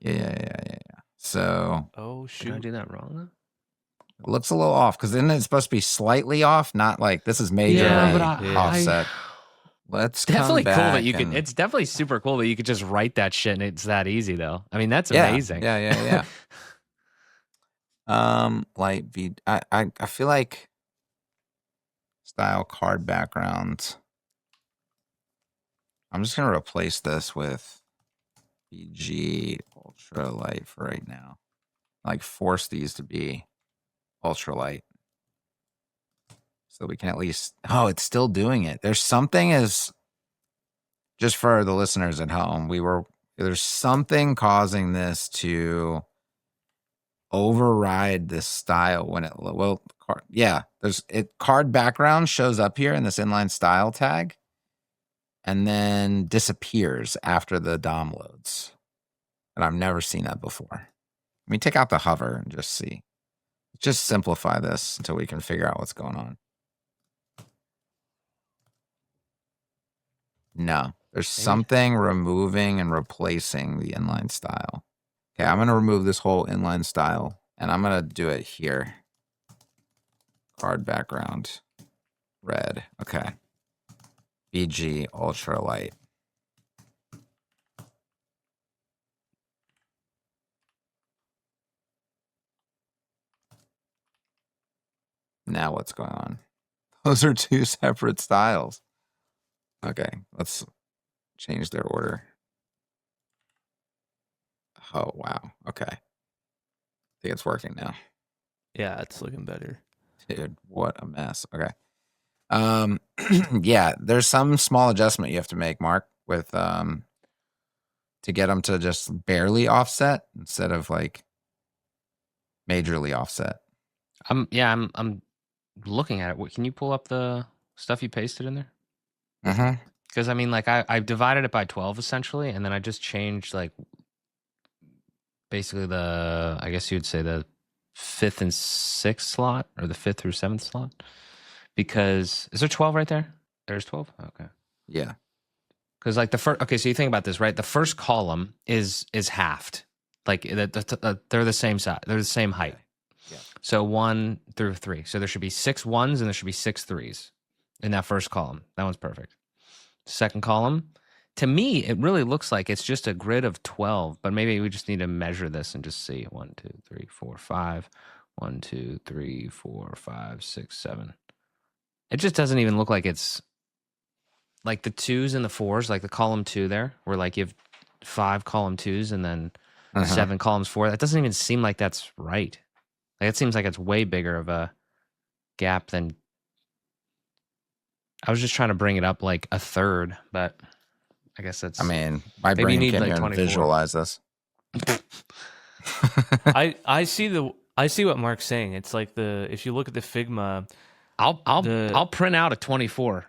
Yeah. So. Oh shoot. Did I do that wrong? It looks a little off because isn't it supposed to be slightly off? Not like this is major offset. Let's definitely come cool back that you can. It's definitely super cool that you could just write that shit and it's that easy though. I mean, that's amazing. Yeah. Light V. I feel like style card backgrounds. I'm just gonna replace this with BG ultra light for right now. Like force these to be ultralight so we can at least it's still doing it. There's something just for the listeners at home, there's something causing this to override this style when it card background shows up here in this inline style tag and then disappears after the DOM loads. And I've never seen that before. Let me take out the hover and just see. Just simplify this until we can figure out what's going on. No, there's something removing and replacing the inline style. Okay, I'm going to remove this whole inline style, and I'm going to do it here. Card background, red. Okay. BG ultralight. Now what's going on? Those are two separate styles. Okay, let's change their order. Oh, wow. Okay. I think it's working now. Yeah, it's looking better. Dude, what a mess. Okay. Yeah, there's some small adjustment you have to make, Mark, with to get them to just barely offset instead of like majorly offset. I'm looking at it. What, can you pull up the stuff you pasted in there? Mm-hmm. Because I mean, like I've divided it by 12 essentially, and then I just changed like basically I guess you would say the 5th and 6th slot, or the 5th through 7th slot. Because is there 12 right there? There's 12. Okay. Yeah. Because like the first, okay, so you think about this, right? The first column is halved, like they're the same size, they're the same height. Yeah. So 1 through 3. So there should be 6 1s and there should be 6 3s in that first column. That one's perfect. Second column, to me, it really looks like it's just a grid of 12, but maybe we just need to measure this and just see 1, 2, 3, 4, 5. 1, 2, 3, 4, 5, 6, 7. It just doesn't even look like it's like the 2s and the 4s, like the column 2 there, where like you have 5 column 2s and then 7 columns 4. That doesn't even seem like that's right. Like it seems like it's way bigger of a gap than. I was just trying to bring it up like a third, but I guess that's. I mean, my maybe brain you need, can't like, even 24. visualize this. I see what Mark's saying. It's like if you look at the Figma, I'll print out a 24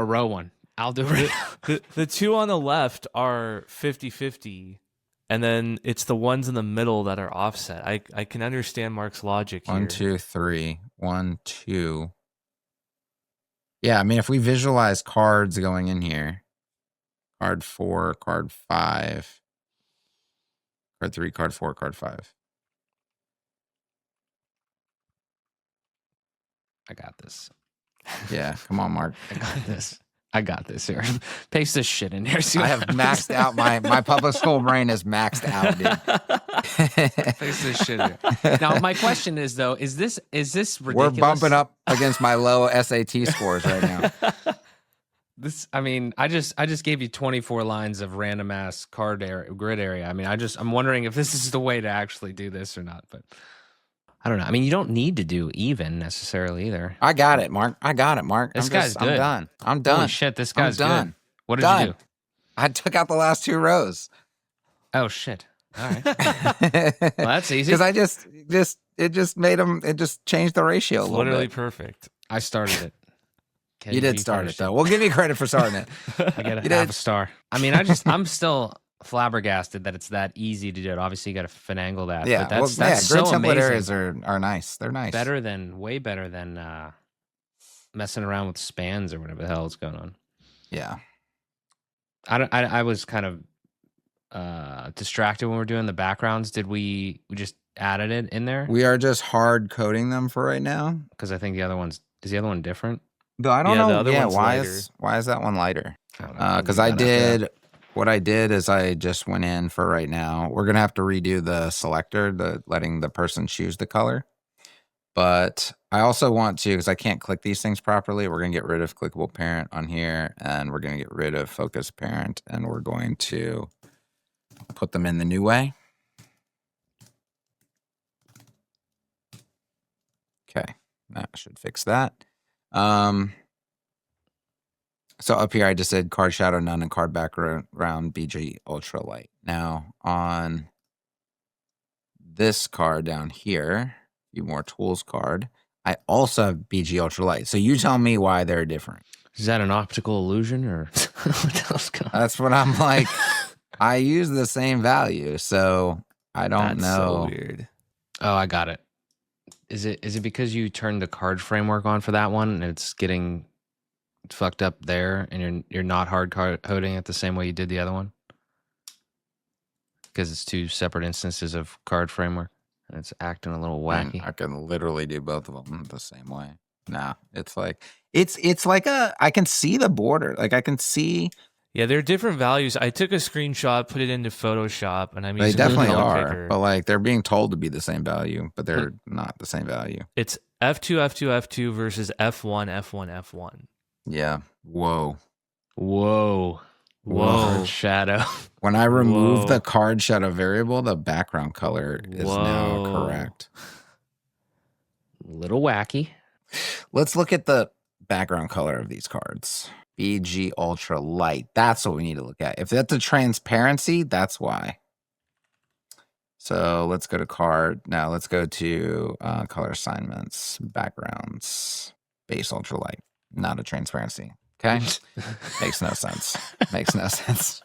row one. I'll do it. The 2 on the left are 50-50, and then it's the ones in the middle that are offset. I can understand Mark's logic here. 1, 2, 3. 1, 2. Yeah, I mean, if we visualize cards going in here, card 4, card 5, card 3, card 4, card 5. I got this. Yeah, come on, Mark. I got this here. Paste this shit in here. I have maxed out my public school brain is maxed out, dude. Paste this shit in here. Now, my question is though, is this ridiculous? We're bumping up against my low SAT scores right now. I mean, I just gave you 24 lines of random ass grid area. I mean, I'm wondering if this is the way to actually do this or not, but I don't know. I mean, you don't need to do even necessarily either. I got it, Mark. This guy's good. I'm done. Holy shit, this guy's done. Good. What did you do? I took out the last 2 rows. Oh shit. All right. Well, that's easy. Because it just changed the ratio a little Literally bit. perfect. I started it. You did start it though. We'll give you credit for starting it. I get half a star. I mean, I'm still flabbergasted that it's that easy to do it. Obviously, you got to finagle that. Yeah, but that's grid so template amazing. areas are nice. They're nice. Way better than messing around with spans or whatever the hell is going on. Yeah. I was kind of distracted when we were doing the backgrounds. Did we just added it in there? We are just hard coding them for right now. Because I think is the other one different? Though I don't know. The other one's why lighter. Why is that one lighter? Because I what I did is I just went in for right now. We're gonna have to redo the selector, letting the person choose the color. But I also want to, because I can't click these things properly. We're gonna get rid of clickable parent on here, and we're gonna get rid of focus parent, and we're going to put them in the new way. Okay, that should fix that. So up here, I just said card shadow none and card background BG ultralight. Now on this card down here, few more tools card, I also have BG Ultralight. So you tell me why they're different. Is that an optical illusion or what else going on? That's what I'm like. I use the same value, so I don't That's know. so weird. Oh, I got it. Is it because you turned the card framework on for that one and it's getting fucked up there, and you're not hard coding it the same way you did the other one? Because it's two separate instances of card framework and it's acting a little wacky. I can literally do both of them the same way. Nah, it's like it's like I can see the border. Like I can see. Yeah, they're different values. I took a screenshot, put it into Photoshop, and I'm They using definitely the color are, picker. but like they're being told to be the same value, but they're not the same value. It's F2, F2, F2 versus F1, F1, F1. Yeah. Whoa. Whoa. Whoa. Shadow. When I remove Whoa. the card shadow variable, the background color is now Whoa. correct. Little wacky. Let's look at the background color of these cards. BG Ultra Light. That's what we need to look at. If that's a transparency, that's why. So let's go to card. Now let's go to color assignments, backgrounds, base ultra light, not a transparency. Okay. Makes no sense. Makes no sense.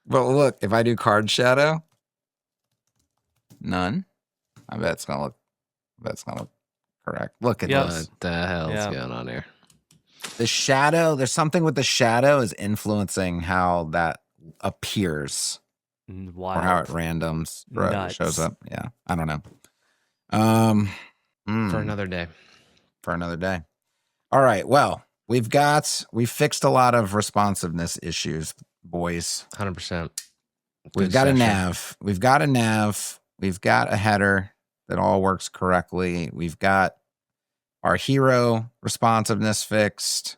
But look, if I do card shadow, none. I bet it's gonna look correct. Look at Yep. this. What the hell's Yeah. going on here? The shadow, there's something with the shadow is influencing how that appears Wild. or how it randoms or it Nuts. shows up. Yeah. I don't know. For another day. For another day. All right. Well, we fixed a lot of responsiveness issues, boys. 100%. We've got a nav. We've got a nav. We've got a header that all works correctly. We've got our hero responsiveness fixed,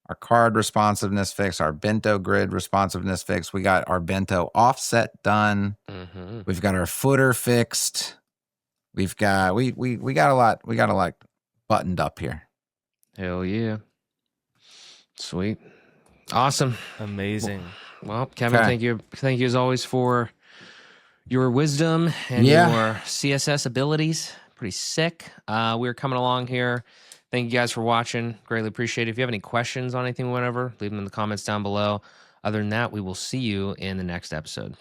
our card responsiveness fixed, our bento grid responsiveness fixed. We got our bento offset done. Mm-hmm. We've got our footer fixed. We've got we got a lot. We got a lot buttoned up here. Hell yeah. Sweet. Awesome. Amazing. Well, Kevin, Okay. thank you as always for your wisdom and Yeah. your CSS abilities. Pretty sick. We're coming along here. Thank you guys for watching. Greatly appreciate it. If you have any questions on anything, whatever, leave them in the comments down below. Other than that, we will see you in the next episode.